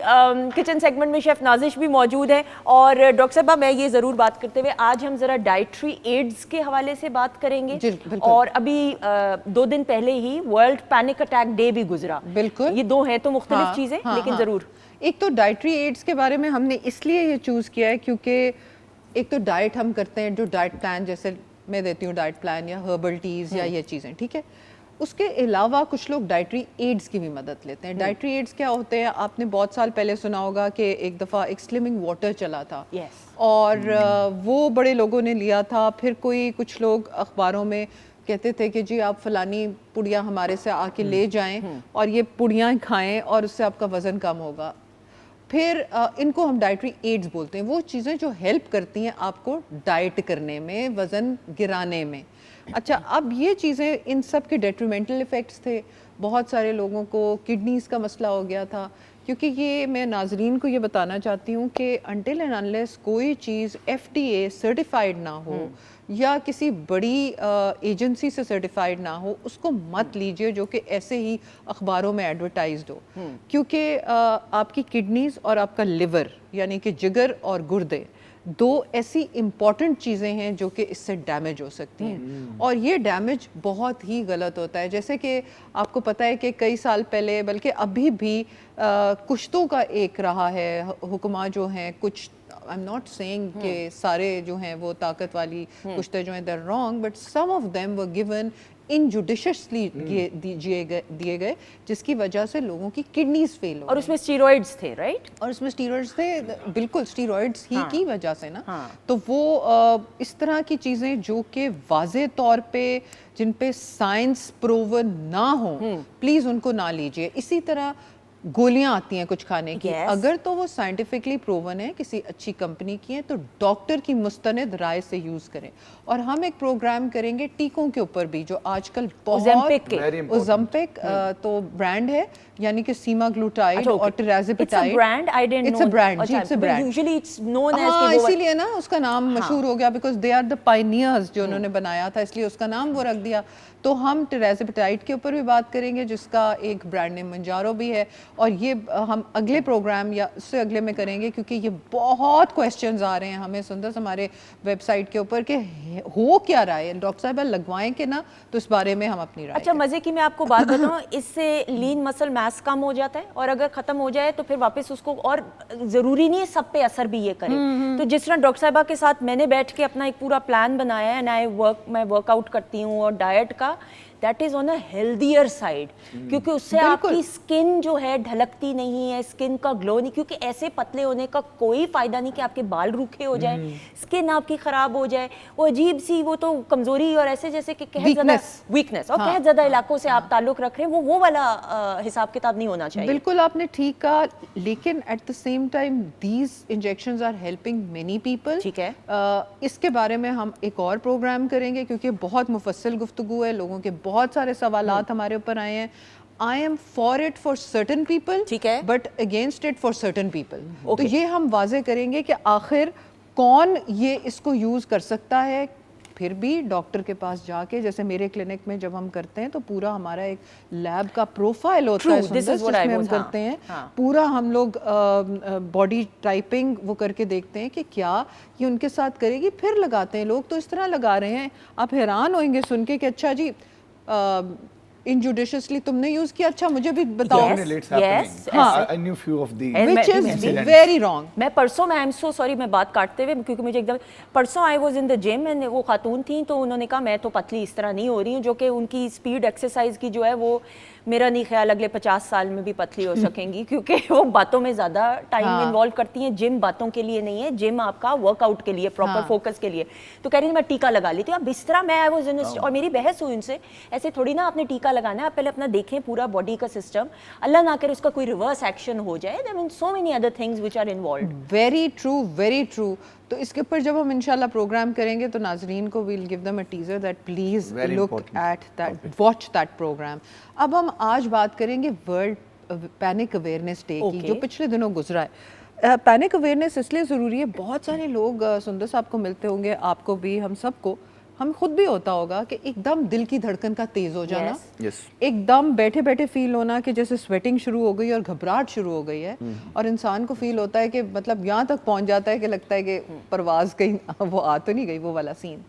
किचन सेगमेंट में शेफ नाजिश भी मौजूद है, और डॉक्टर साहबा मैं ये जरूर बात करते हुए आज हम जरा डाइटरी एड्स के हवाले से बात करेंगे, और अभी 2 दिन पहले ही वर्ल्ड पैनिक अटैक डे भी गुजरा। बिल्कुल, ये 2 हैं तो मुख्तलिफ चीजें, लेकिन जरूर एक तो डाइटरी एड्स के बारे में हमने इसलिए ये चूज किया है क्योंकि एक तो डाइट हम करते हैं, जो डाइट प्लान जैसे मैं देती हूँ डाइट प्लान या हर्बल टीज या ये चीज़ें, ठीक है। उसके अलावा कुछ लोग डाइटरी एड्स की भी मदद लेते हैं। डाइटरी एड्स क्या होते हैं, आपने बहुत साल पहले सुना होगा कि एक दफ़ा एक स्लिमिंग वाटर चला था, और वो बड़े लोगों ने लिया था। फिर कुछ लोग अखबारों में कहते थे कि जी आप फलानी पुड़िया हमारे से आके ले जाएं और ये पुड़ियाँ खाएं और उससे आपका वज़न कम होगा। फिर इनको हम डाइटरी एड्स बोलते हैं, वो चीज़ें जो हेल्प करती हैं आपको डाइट करने में, वज़न गिराने में। अच्छा, अब ये चीज़ें, इन सब के डेट्रीमेंटल इफ़ेक्ट्स थे। बहुत सारे लोगों को किडनीज़ का मसला हो गया था, क्योंकि ये मैं नाजरीन को ये बताना चाहती हूँ कि अनटिल एंड अनलेस कोई चीज़ FDA सर्टिफाइड ना हो या किसी बड़ी एजेंसी से सर्टिफाइड ना हो, उसको मत लीजिए जो कि ऐसे ही अखबारों में एडवर्टाइज्ड हो, क्योंकि आपकी किडनीज और आपका लिवर यानी कि जिगर और गुर्दे 2 ऐसी इम्पॉर्टेंट चीज़ें हैं जो कि इससे डैमेज हो सकती हैं, और ये डैमेज बहुत ही गलत होता है। जैसे कि आपको पता है कि कई साल पहले, बल्कि अभी भी कुश्तों का एक रहा है, हुक्मा जो हैं कुछ, आई एम नॉट सेइंग कि सारे जो हैं वो ताकत वाली कुश्ते जो हैं they are wrong, but some of them were given injudiciously दिए गए, जिसकी वजह से लोगों की किडनीज फेल हो, और उसमें स्टीरॉइड्स थे, राइट? और उसमें स्टीरॉइड्स थे, बिल्कुल स्टीरॉइड्स ही की वजह से ना। तो वो इस तरह की चीज़ें जो कि वाज़े तौर पे, जिन पे साइंस प्रूवन ना हो, प्लीज़ उनको ना लीजिए। इसी तरह गोलियां आती हैं कुछ खाने की, अगर तो वो साइंटिफिकली प्रूवन है, किसी अच्छी कंपनी की है, तो डॉक्टर की मुस्तनद राय से यूज करें। और हम एक प्रोग्राम करेंगे टीकों के ऊपर भी, जो आजकल बहुत ओज़ेम्पिक तो ब्रांड है, यानी कि सीमाग्लूटाइड और tirzepatide. Brand, I didn't know. It's a brand, जी it's a brand. Usually it's known as, हाँ, इसीलिए ना उसका नाम मशहूर हो गया, because they are the pioneers जो उन्होंने बनाया था, इसलिए उसका नाम वो रख दिया। तो हम टिराज़ेपिटाइड के ऊपर भी बात करेंगे, जिसका एक ब्रांड नेम मंजारो भी है, और ये हम अगले प्रोग्राम या उससे अगले में करेंगे, क्योंकि ये बहुत क्वेश्चंस आ रहे हैं हमें सुंदर हमारे वेबसाइट के ऊपर कि हो क्या रहा है, डॉक्टर साहब लगवाएं कि ना, तो इस बारे में हम अपनी राय। अच्छा, मजे की मैं आपको बात बताऊं, इससे लीन मसल मास कम हो जाता है, और अगर खत्म हो जाए तो फिर वापस उसको, और जरूरी नहीं है सब पे असर भी ये करे। तो जिस तरह डॉक्टर साहबा के साथ मैंने बैठ के अपना एक पूरा प्लान बनाया है, मैं वर्कआउट करती हूँ और डाइट का, that is on a healthier side, क्योंकि उससे आपकी स्किन जो है ढलकती नहीं है, स्किन का ग्लो नहीं, क्योंकि ऐसे पतले होने का कोई फायदा नहीं कि आपके बाल रूखे हो जाए, स्किन आपकी खराब हो जाए, वो अजीब सी, वो तो कमजोरी, और ऐसे जैसे कि वीकनेस और कहत ज़्यादा इलाकों से आप ताल्लुक रख रहे हैं, वो वाला हिसाब किताब नहीं होना चाहिए। बिल्कुल आपने ठीक कहा, लेकिन at the same time these injections are helping many people. ठीक है, इसके बारे में हम एक और प्रोग्राम करेंगे, क्योंकि बहुत मुफस्सिल गुफ्तगू है, लोगों के बहुत सारे सवालात हमारे ऊपर आए हैं। I am for it for certain people, ठीक है, but against it for certain people. तो ये हम वाजे करेंगे कि आखिर कौन ये इसको यूज कर सकता है। फिर भी डॉक्टर के पास जाके, जैसे मेरे क्लिनिक में जब हम करते हैं तो पूरा हमारा एक लैब का प्रोफाइल होता है, जिसमें हम करते हैं पूरा, हम लोग बॉडी टाइपिंग वो करके देखते हैं कि क्या ये उनके साथ करेगी, फिर लगाते हैं। लोग तो इस तरह लगा रहे हैं, आप हैरान होंगे सुन के कि अच्छा जी इनजुडिशियसली तुमने यूज किया, अच्छा मुझे भी बताओ। I knew few of the which is very wrong। मैं परसों, मैं आई एम सो सॉरी मैं बात काटते हुए, क्योंकि मुझे एकदम, परसों I was in the gym and वो खातून थी, तो उन्होंने कहा मैं तो पतली इस तरह नहीं हो रही हूँ, जो कि उनकी स्पीड एक्सरसाइज की जो है वो मेरा नहीं ख्याल अगले 50 साल में भी पतली हो सकेंगी, क्योंकि वो बातों में ज़्यादा टाइम इन्वॉल्व करती हैं। जिम बातों के लिए नहीं है, जिम आपका वर्कआउट के लिए, प्रॉपर फोकस के लिए। तो कह रही थी मैं टीका लगा ली थी। अब इस तरह मैं आई वाज इन, और मेरी बहस हुई उनसे, ऐसे थोड़ी ना आपने टीका लगाना है, आप पहले अपना देखें पूरा बॉडी का सिस्टम, अल्लाह ना करे उसका कोई रिवर्स एक्शन हो जाए। There are so many other things which are involved. Very true, very true. तो इसके ऊपर जब हम इंशाल्लाह प्रोग्राम करेंगे तो नाजरीन को we'll give them a teaser that please Very look important at that, watch that programme. अब हम आज बात करेंगे वर्ल्ड पैनिक अवेयरनेस डे की, जो पिछले दिनों गुजरा है। पैनिक अवेयरनेस इसलिए ज़रूरी है, बहुत सारे लोग सुंदर साहब को मिलते होंगे, आपको भी, हम सबको, हम खुद भी होता होगा कि एकदम दिल की धड़कन का तेज हो जाना, Yes. एकदम बैठे बैठे फील होना कि जैसे स्वेटिंग शुरू हो गई और घबराहट शुरू हो गई है, और इंसान को फील होता है कि मतलब यहाँ तक पहुँच जाता है कि लगता है कि परवाज कहीं वो आ तो नहीं गई, वो वाला scene.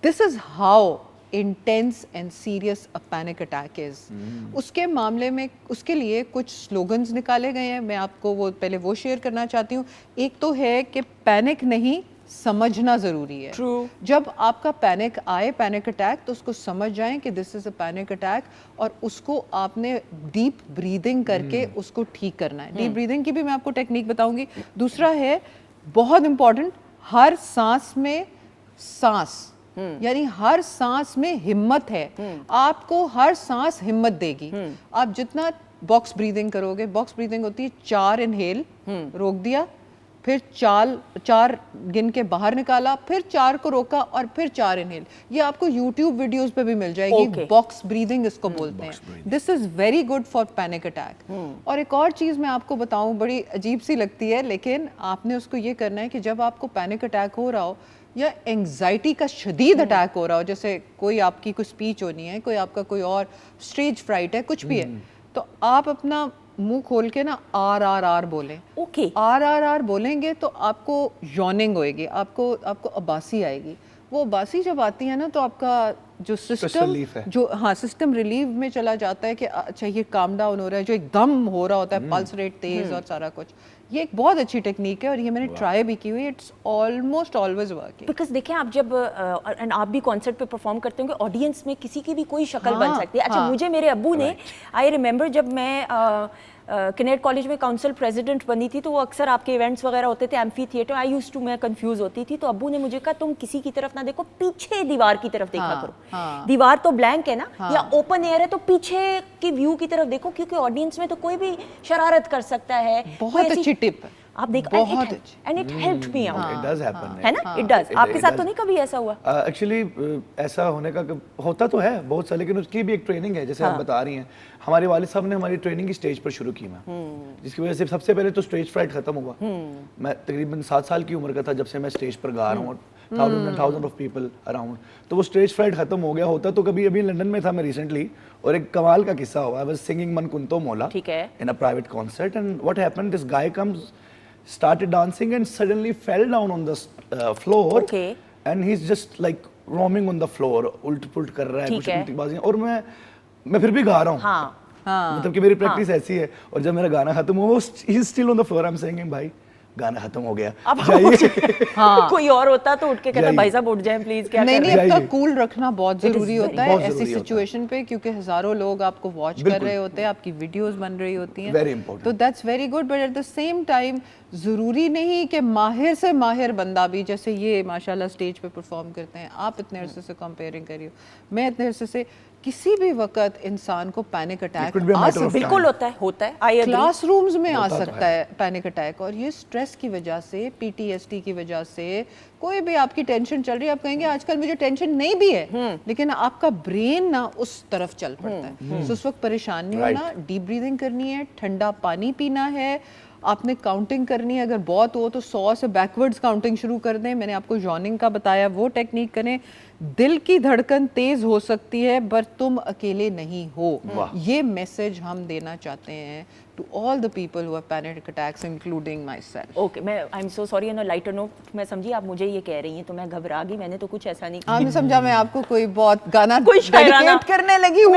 This is how intense and serious a panic attack is. उसके मामले में उसके लिए कुछ स्लोगन्स निकाले गए हैं, मैं आपको वो पहले वो शेयर करना चाहती हूँ। एक तो है कि पैनिक नहीं, समझना ज़रूरी है। True. जब आपका पैनिक आए, पैनिक अटैक, तो उसको समझ जाएं कि this is a panic attack, और उसको आपने डीप ब्रीदिंग करके उसको ठीक करना है। डीप ब्रीदिंग की भी मैं आपको टेक्निक बताऊंगी। दूसरा है बहुत इंपॉर्टेंट, हर सांस में सांस, यानी हर सांस में हिम्मत है। आपको हर सांस हिम्मत देगी। आप जितना बॉक्स ब्रीदिंग करोगे, बॉक्स ब्रीदिंग होती है 4 इनहेल, रोक दिया, फिर 4 गिन के बाहर निकाला, फिर 4 को रोका, और फिर 4 इनहेल। ये आपको YouTube वीडियोस पे भी मिल जाएगी। Okay. बॉक्स ब्रीदिंग इसको बोलते हैं। This is very good for panic attack. और एक और चीज़ मैं आपको बताऊं, बड़ी अजीब सी लगती है, लेकिन आपने उसको ये करना है कि जब आपको पैनिक अटैक हो रहा हो या एंग्जाइटी का शदीद अटैक हो रहा हो, जैसे कोई आपकी कोई स्पीच होनी है, कोई आपका कोई और स्टेज फ्राइट है, कुछ भी है, तो आप अपना मुंह खोल के ना RRR बोलें। ओके। RRR बोलेंगे तो आपको यॉर्निंग होएगी, आपको अबासी आएगी। वो अबासी जब आती है ना, तो आपका जो सिस्टम relief है। जो सिस्टम रिलीव में चला जाता है कि अच्छा ये काम डाउन हो रहा है, जो एकदम हो रहा होता है, पल्स रेट तेज और सारा कुछ। ये एक बहुत अच्छी टेक्निक है और ये मैंने ट्राई भी की हुई, it's almost always working. Because देखें, आप जब एंड आप भी कॉन्सर्ट पे परफॉर्म करते होंगे, ऑडियंस में किसी की भी कोई शक्ल बन सकती है। अच्छा, मुझे मेरे अब्बू ने, आई रिमेंबर जब मैं कनेट कॉलेज में काउंसिल प्रेसिडेंट बनी थी, तो वो अक्सर आपके इवेंट्स वगैरह होते थे, amphitheatre, I used to, मैं कंफ्यूज होती थी, तो अब्बू ने मुझे कहा तुम किसी की तरफ ना देखो, पीछे दीवार की तरफ देखा करो। दीवार तो ब्लैंक है ना, या ओपन एयर है, तो पीछे की व्यू की तरफ देखो, क्योंकि ऑडियंस में तो कोई भी शरारत कर सकता है। बहुत अच्छी टिप है, आप देखो, बहुत अच्छी। And it helped me out. It does happen, है ना, इट डज। आपके साथ तो नहीं कभी ऐसा हुआ? एक्चुअली ऐसा होने का होता तो है बहुत सा, लेकिन उसकी भी एक ट्रेनिंग है, जैसे आप बता रही हैं। हमारे वालिद साहब ने हमारी ट्रेनिंग की स्टेज पर शुरू की, मैं जिसकी वजह से सबसे पहले तो स्टेज फ्राइट खत्म हुआ। मैं तकरीबन 7 साल की उम्र का था जब से मैं स्टेज पर गा रहा हूँ, थाउजेंड ऑफ पीपल अराउंड, तो वो स्टेज फ्राइट खत्म हो गया होता। तो कभी अभी लंदन में था मैं रिसेंटली, और एक कमाल का किस्सा हुआ। आई वाज सिंगिंग मन कुंतो मोला ठीक है, in a private concert, and what happened, this guy comes, started dancing and suddenly fell down on the floor. Okay. And he's just like roaming on the floor, उल्ट pulled कर रहा है, ठीक कुछ है। उल्टी बाजियां, और मैं फिर भी गा रहा हूँ। हाँ, मतलब कि मेरी प्रैक्टिस ऐसी है, और जब मेरा गाना खत्म हुआ, he is still on the floor, I'm saying भाई गाना खत्म हो गया, अब जाइए। कोई और होता तो उठ के कहता जाइए। भाई साहब उठ जाएं प्लीज, क्या नहीं कर नहीं, रहे हैं? अपना जाइए। कूल रखना बहुत जरूरी होता है बहुत ऐसी जरूरी होता है। सिचुएशन पे, क्योंकि हजारों लोग आपको वॉच कर बिल्कुल। रहे होते हैं, आपकी वीडियोस बन रही होती हैं। Very important. तो that's very good, but at the same time ज़रूरी नहीं कि माहिर से माहिर बंदा भी, जैसे ये माशाल्लाह स्टेज पे परफॉर्म करते हैं, आप इतने अरसे से कंपेयरिंग करिए, मैं इतने अरसे से, किसी भी वक्त इंसान को panic attack could be a आ matter of सकता है। बिल्कुल होता है, आई एग्री। क्लासरूम्स में आ होता तो सकता है पैनिक अटैक, और ये स्ट्रेस की वजह से, PTSD की वजह से, कोई भी आपकी टेंशन चल रही है, आप कहेंगे आजकल मुझे टेंशन नहीं भी है, लेकिन आपका ब्रेन ना उस तरफ चल पड़ता है। तो उस वक्त परेशान नहीं होना, डीप ब्रीदिंग करनी है, ठंडा पानी पीना है, आपने काउंटिंग करनी है, अगर बहुत हो तो 100 से बैकवर्ड्स काउंटिंग शुरू कर दें। मैंने आपको जॉनिंग का बताया, वो टेक्निक करें। दिल की धड़कन तेज हो सकती है, पर तुम अकेले नहीं हो। ये मैसेज हम देना चाहते हैं to all the people who have panic attacks including myself. Okay, मैं I am so sorry, on a lighter note, मैं समझी आप मुझे ये कह रही हैं तो मैं घबरा गई, मैंने तो कुछ ऐसा नहीं आपने समझा मैं आपको कोई बहुत गाना कोई शायराना डेडिकेट करने लगी हूँ।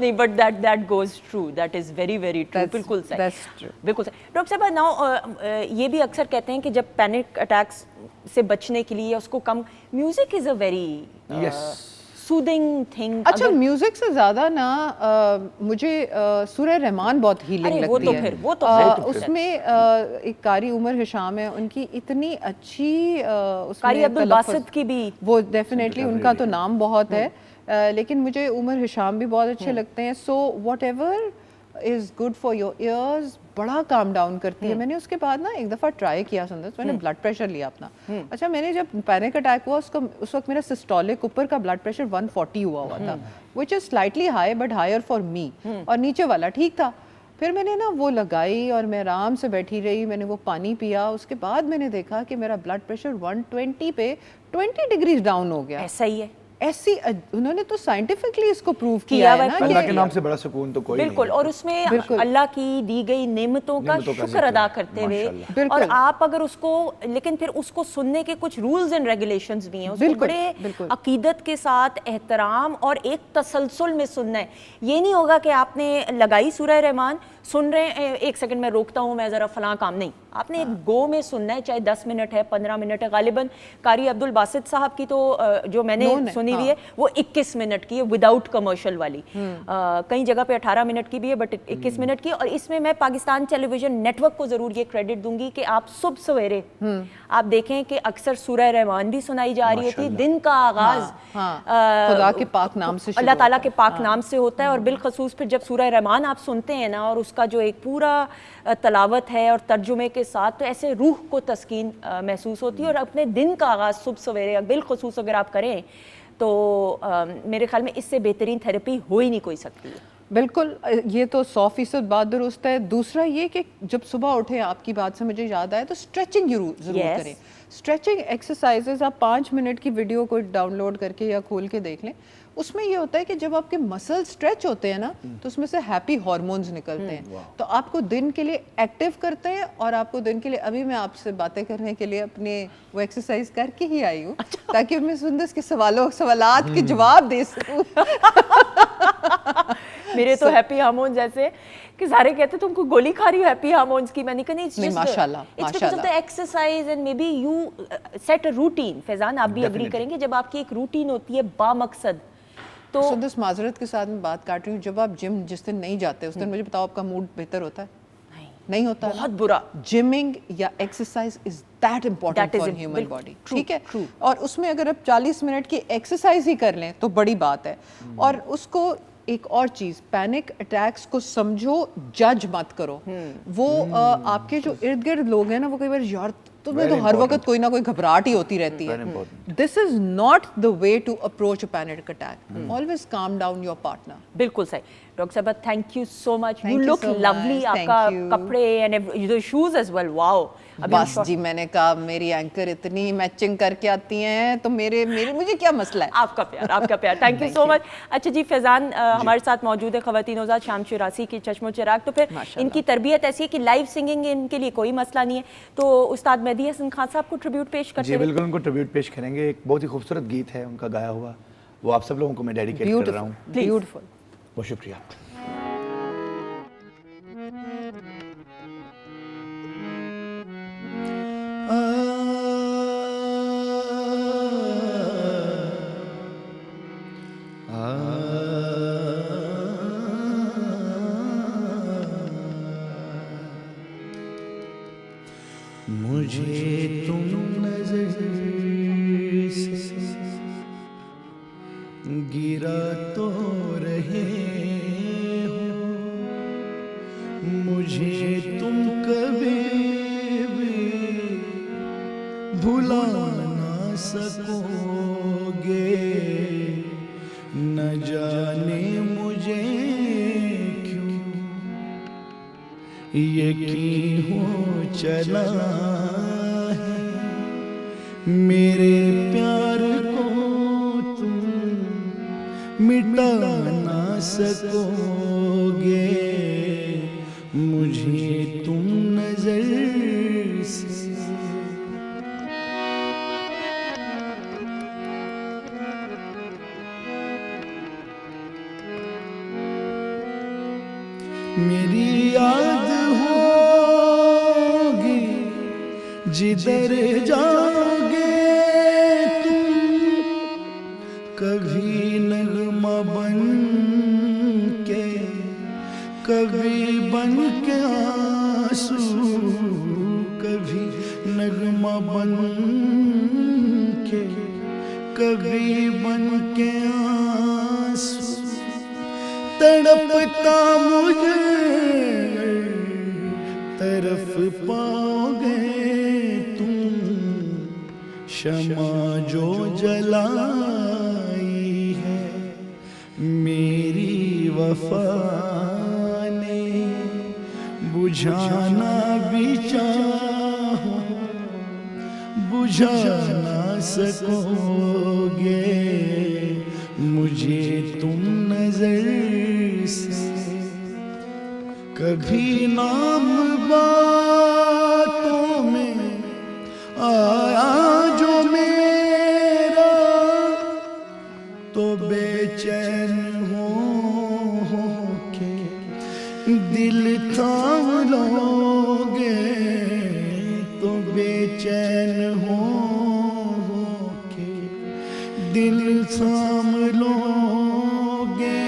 नहीं, but that goes true, that is very very true, बिल्कुल सही, that's true. बिल्कुल सही। डॉक्टर साहब, नाउ ये भी अक्सर कहते हैं कि जब पैनिक अटैक्स से बचने के लिए उसको कम, music is a very soothing thing. अच्छा, म्यूजिक से ज्यादा ना मुझे सूरह रहमान बहुत हीलिंग अरे, लगती वो तो है। फिर, वो तो फिर। उसमें एक कारी उमर हिशाम है, उनकी इतनी अच्छी उसमें कारी अब्दुल तलफ़्फ़ुज़, बासित की भी, वो डेफिनेटली उनका तो नाम बहुत है, लेकिन मुझे उमर हिशाम भी बहुत अच्छे लगते हैं। So whatever is good for your ears, बड़ा काम डाउन करती है। मैंने उसके बाद ना एक दफ़ा ट्राई किया सुंदर, मैंने ब्लड प्रेशर लिया अपना। अच्छा, मैंने जब पैनिक अटैक हुआ उस वक्त मेरा सिस्टोलिक ऊपर का ब्लड प्रेशर 140 हुआ था, which is slightly high but higher for me, और नीचे वाला ठीक था। फिर मैंने ना वो लगाई और मैं आराम से बैठी रही, मैंने वो पानी पिया, उसके बाद मैंने देखा कि मेरा ब्लड प्रेशर 120 पे 20 डिग्रीज डाउन हो गया। ऐसा ही है, ऐसी उन्होंने तो साइंटिफिकली इसको प्रूव किया है ना। अल्लाह के नाम से बड़ा सुकून तो कोई बिल्कुल नहीं है। और उसमें अल्लाह की दी गई नेमतों का शुक्र अदा करते हुए, और आप अगर उसको, लेकिन फिर उसको सुनने के कुछ रूल्स एंड रेगुलेशंस भी हैं, उसको बड़े अकीदत के साथ, एहतराम और एक तसलसल में सुनना है। ये नहीं होगा कि आपने लगाई सूरह रहमान, सुन रहे हैं, एक सेकंड में रोकता हूँ, मैं ज़रा फलां काम नहीं, आपने एक गो में सुनना है, चाहे 10 मिनट है, 15 मिनट है। गालिबन कारी अब्दुल बासित साहब की तो जो मैंने सुनी हुई है वो 21 मिनट की है, विदाउट कमर्शियल वाली। कई जगह पे 18 मिनट की भी है, बट 21 मिनट की। और इसमें मैं पाकिस्तान टेलीविजन नेटवर्क को ज़रूर ये क्रेडिट दूंगी कि आप सुबह सवेरे आप देखें कि अक्सर सूरह रहमान भी सुनाई जा रही होती है। दिन का आगाज़ खुदा के पाक नाम से, अल्लाह ताला के पाक नाम से होता है, और बिलखसूस फिर जब सूरह रहमान आप सुनते हैं ना, और उसका जो एक पूरा तलावत है और तर्जुमे के साथ, तो ऐसे रूह को तस्कीन महसूस होती है। और अपने दिन का आगाज़ सुबह सवेरे बिलखसूस अगर आप करें तो मेरे ख्याल में इससे बेहतरीन थेरेपी हो ही नहीं कोई सकती है। बिल्कुल, ये तो 100% बात दुरुस्त है। दूसरा ये कि जब सुबह उठे, आपकी बात से मुझे याद आया, तो स्ट्रेचिंग ज़रूर करें। स्ट्रेचिंग एक्सरसाइजेज आप 5 मिनट की वीडियो को डाउनलोड करके या खोल के देख लें। उसमें ये होता है कि जब आपके मसल स्ट्रेच होते हैं ना, तो उसमें से हैप्पी हार्मोन्स निकलते हैं, तो आपको दिन के लिए एक्टिव करते हैं, और आपको दिन के लिए, अभी मैं आपसे बातें करने के लिए अपने वो एक्सरसाइज करके ही आई हूँ, ताकि मैं सुंदर के सवालात के जवाब दे सकूँ। मेरे तो हैप्पी हार्मोन्स जैसे कि सारे कहते तुमको गोली खा रही हो हैप्पी हार्मोन्स की, मैंने कहा नहीं, माशाल्लाह, it's because of the exercise and may be you set a routine. Faizan आप भी एग्री करेंगे, जब आपकी एक रूटीन होती है बामकसद, तो सुंदर माजरत के साथ मैं बात काट रही हूँ, जब आप जिम जिस दिन नहीं जाते उस दिन मुझे बताओ आपका मूड बेहतर होता है? नहीं होता, बहुत बुरा। जिमिंग या exercise is that important for human body, ठीक है। और उसमें अगर आप 40 मिनट की एक्सरसाइज ही कर लें तो बड़ी बात है। और उसको एक और चीज, पैनिक अटैक्स को समझो, जज मत करो। वो आपके जो इर्द गिर्द लोग हैं ना, वो कई बार यार तुम्हें तो हर वक्त कोई ना कोई घबराहट ही होती रहती है। This is not the way to approach a panic attack. Always calm down your partner. बिल्कुल सही डॉक्टर साहब, thank you so much. You you look so lovely, much. आपका Thank you. कपड़े and shoes as well, wow. बस जी, मैंने कहा मेरी एंकर इतनी मैचिंग करके आती हैं, तो मेरे मुझे क्या मसला है। आपका प्यार, आपका प्यार, थैंक यू सो मच। अच्छा जी, फैजान हमारे साथ मौजूद है ख़वातीन नौज़ाद शाम शिरासी की चश्मो चिराग। तो फिर इनकी तरबियत ऐसी है कि लाइव सिंगिंग इनके लिए कोई मसला नहीं है, तो उस्ताद मेहदी हसन खान साहब को ट्रिब्यूट पेश करते जी बिल्कुल, उनको ट्रिब्यूट पेश करेंगे। एक बहुत ही खूबसूरत गीत है उनका गाया हुआ, वो आप सब लोगों को मैं डेडिकेट कर रहा हूँ। ब्यूटीफुल, बहुत शुक्रिया। मुझे तुम नजर से गिरा तो रहे हो, मुझे तुम कभी भी भुला ना सकोगे। न जाने मुझे क्यों यकीन हो चला है, मेरे प्यार को तुम मिटा ना सकोगे। मुझे तुम नजर से मेरी याद होगी जिधर जाओगे तुम, कभी नगमा बन के, कभी बन के आंसू, कभी नगमा बन के, कभी बन के आंसू। तड़पता मुझे तरफ पाओगे तुम, शमा जो जलाई है मेरी वफा ने, बुझाना भी चाहो बुझा ना सकोगे मुझे तुम नजर से। कभी नाम बातों में आया जो मेरा, तो बेचैन हो के दिल थाम लोगे, तो बेचैन हो के दिल थाम लोगे।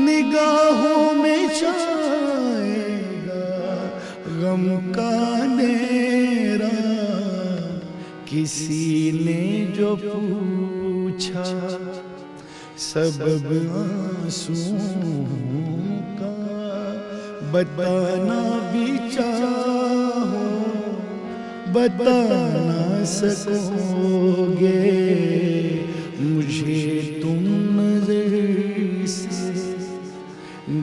निगाहों में छाएगा गम का अंधेरा, किसी ने जो पूछा सबब आंसुओं का, बताना भी चाहो बता ना सकोगे मुझे तुम नजर से।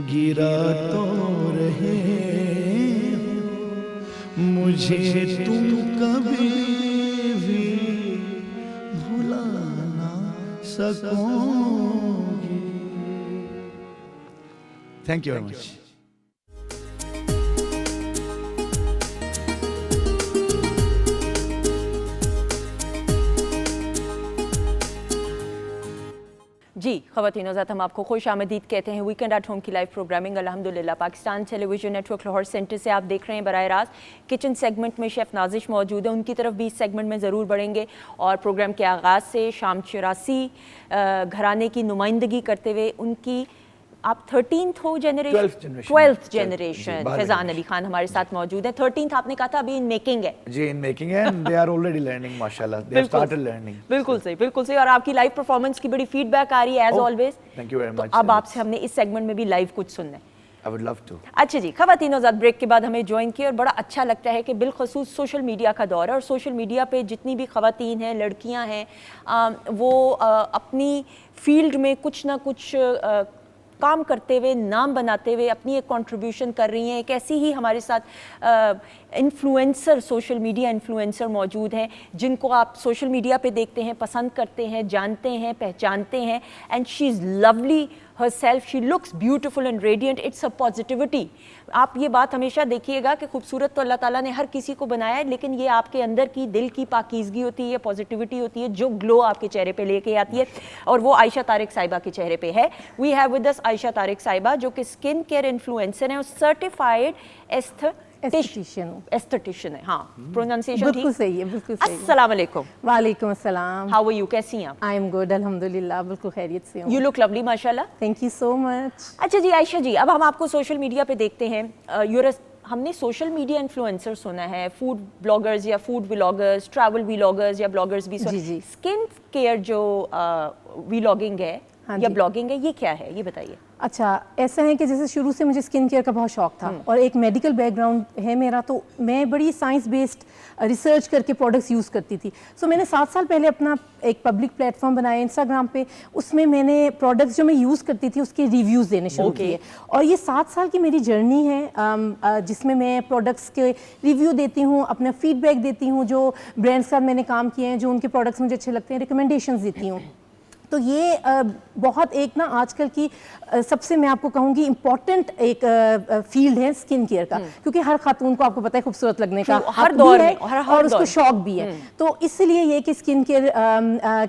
गिरा तो रहे हो मुझे तुम कभी भी भुला ना सकोगे। Thank you very much. जी ख़वातीन हज़रात, हम आपको खुश आमदीद कहते हैं। वीकेंड एट होम की लाइव प्रोग्रामिंग अल्हम्दुलिल्लाह Pakistan television network Lahore center से आप देख रहे हैं बराह रास्त। किचन सेगमेंट में शेफ़ नाजिश मौजूद है, उनकी तरफ भी इस सेगमेंट में ज़रूर बढ़ेंगे। और प्रोग्राम के आगाज़ से शाम 84 घराने की नुमाइंदगी करते हुए उनकी आप 13th हो generation 12th generation Faizan Ali Khan हमारे साथ मौजूद है। 13th आपने कहा था अभी इन मेकिंग है। जी इन मेकिंग है, दे आर ऑलरेडी लर्निंग माशाल्लाह, दे हैव स्टार्टेड लर्निंग। बिल्कुल सही, बिल्कुल सही। और आपकी लाइव परफॉर्मेंस की बड़ी फीडबैक आ रही है as always. Thank you very much. अब आपसे हमने इस सेगमेंट में भी लाइव कुछ सुनना है। I would love to. अच्छा जी, ख़वातीन हज़रात ब्रेक के बाद हमें ज्वाइन किया और बड़ा अच्छा लगता है कि बिलखसूस सोशल मीडिया का दौर है और सोशल मीडिया पे जितनी भी ख़वातीन हैं, लड़कियां हैं, वो अपनी फील्ड में कुछ ना कुछ काम करते हुए, नाम बनाते हुए अपनी एक कंट्रीब्यूशन कर रही हैं। एक ऐसी ही हमारे साथ इन्फ्लुएंसर, सोशल मीडिया इन्फ्लुएंसर मौजूद हैं जिनको आप सोशल मीडिया पे देखते हैं, पसंद करते हैं, जानते हैं, पहचानते हैं। And she is lovely herself, she looks beautiful and radiant, it's a positivity। आप ये बात हमेशा देखिएगा कि खूबसूरत तो अल्लाह ताला ने हर किसी को बनाया है, लेकिन ये आपके अंदर की दिल की पाकीज़गी होती है, पॉजिटिविटी होती है जो ग्लो आपके चेहरे पे लेके आती है। और वो आयशा तारिक साहिबा के चेहरे पे है। We have with us Ayesha Tariq Sahiba जो कि स्किन केयर इन्फ्लुएंसर हैं और सर्टिफाइड एस्थेटिशियन है। हाँ, प्रोनाउंसिएशन बिल्कुल सही है, बिल्कुल सही है। अस्सलाम वालेकुम। वालेकुम अस्सलाम। हाउ आर यू, कैसी हैं आप? आई एम गुड अल्हम्दुलिल्लाह, बिल्कुल खैरियत से हूँ। यू लुक लवली माशाल्लाह। Thank you so much. अच्छा जी आयशा जी, अब हम आपको सोशल मीडिया पे देखते हैं। हमने सोशल मीडिया इन्फ्लुएंसर सुना है, फूड ब्लॉगर्स या फूड व्लॉगर्स, ट्रैवल व्लॉगर्स या ब्लॉगर्स भी। जी जी। स्किन केयर जो व्लॉगिंग है या जी। ब्लॉगिंग है, ये क्या है, ये बताइए। अच्छा, ऐसा है कि जैसे शुरू से मुझे स्किन केयर का बहुत शौक था और एक मेडिकल बैकग्राउंड है मेरा, तो मैं बड़ी साइंस बेस्ड रिसर्च करके प्रोडक्ट्स यूज़ करती थी। सो मैंने 7 साल पहले अपना एक पब्लिक प्लेटफॉर्म बनाया इंस्टाग्राम पे, उसमें मैंने प्रोडक्ट्स जो मैं यूज़ करती थी उसके रिव्यूज़ देने शुरू किए। और ये 7 साल की मेरी जर्नी है जिसमें मैं प्रोडक्ट्स के रिव्यू देती हूँ, अपना फीडबैक देती हूँ, जो ब्रांड्स के साथ मैंने काम किए हैं, जो उनके प्रोडक्ट्स मुझे अच्छे लगते हैं, रिकमेंडेशंस देती हूँ। तो ये बहुत एक ना आजकल की सबसे मैं आपको कहूँगी इम्पॉर्टेंट एक फील्ड है स्किन केयर का, क्योंकि हर खातून को आपको पता है खूबसूरत लगने का हर दौर है में और उसको शौक भी है। तो इसलिए ये कि स्किन केयर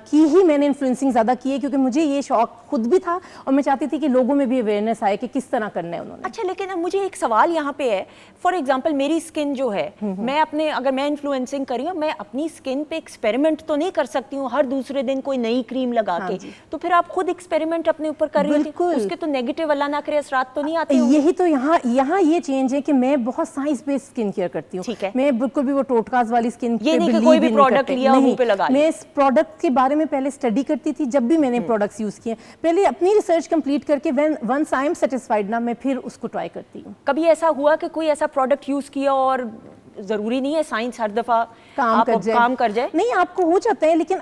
की ही मैंने इन्फ्लुएंसिंग ज़्यादा की है, क्योंकि मुझे ये शौक खुद भी था और मैं चाहती थी कि लोगों में भी अवेयरनेस आए कि किस तरह करना है उन्होंने। अच्छा, लेकिन अब मुझे एक सवाल यहाँ पे है। फॉर एग्जाम्पल मेरी स्किन जो है, मैं अपने अगर मैं इन्फ्लुएंसिंग कर रही हूँ, मैं अपनी स्किन पे एक्सपेरिमेंट तो नहीं कर सकती हूँ हर दूसरे दिन कोई नई क्रीम लगा के। के, तो फिर आप खुद एक्सपेरिमेंट अपने ऊपर कर रही थी, उसके तो नेगेटिव अल्लाह ना करे असरात तो नहीं आते होंगे? यही तो यहाँ ये चेंज है कि मैं बहुत साइंस बेस्ड स्किन केयर करती हूँ। ठीक है। मैं बिल्कुल भी वो टोटकास वाली स्किन ये नहीं कि कोई भी प्रोडक्ट लिया और मुंह पे लगा लिया। मैं इस प्रोडक्ट के बारे में पहले स्टडी करती थी, जब भी मैंने प्रोडक्ट्स यूज किए पहले अपनी रिसर्च कंप्लीट करके वंस आई एम सेटिस्फाइड ना, मैं फिर उसको ट्राई करती हूँ। कभी ऐसा हुआ कि कोई ऐसा प्रोडक्ट यूज किया और जरूरी नहीं है साइंस हर दफा काम कर जाए, नहीं आपको हो जाता है, लेकिन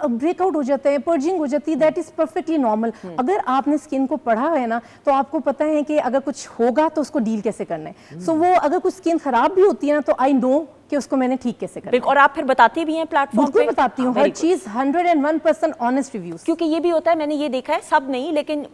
ब्रेकआउट हो जाता है, पर्जिंग हो जाती है, दैट इज परफेक्टली नॉर्मल। अगर आपने स्किन को पढ़ा है ना, तो आपको पता है कि अगर कुछ होगा तो उसको डील कैसे करना है। सो वो अगर कुछ स्किन खराब भी होती है ना, तो आई नो कि उसको मैंने ठीक कैसे करना है। और आप फिर बताते भी हैं प्लेटफॉर्म पे? बिल्कुल बताती हूँ, हर चीज 101% ऑनेस्ट रिव्यूज। क्योंकि ये भी होता है, मैंने ये देखा है, सब नहीं लेकिन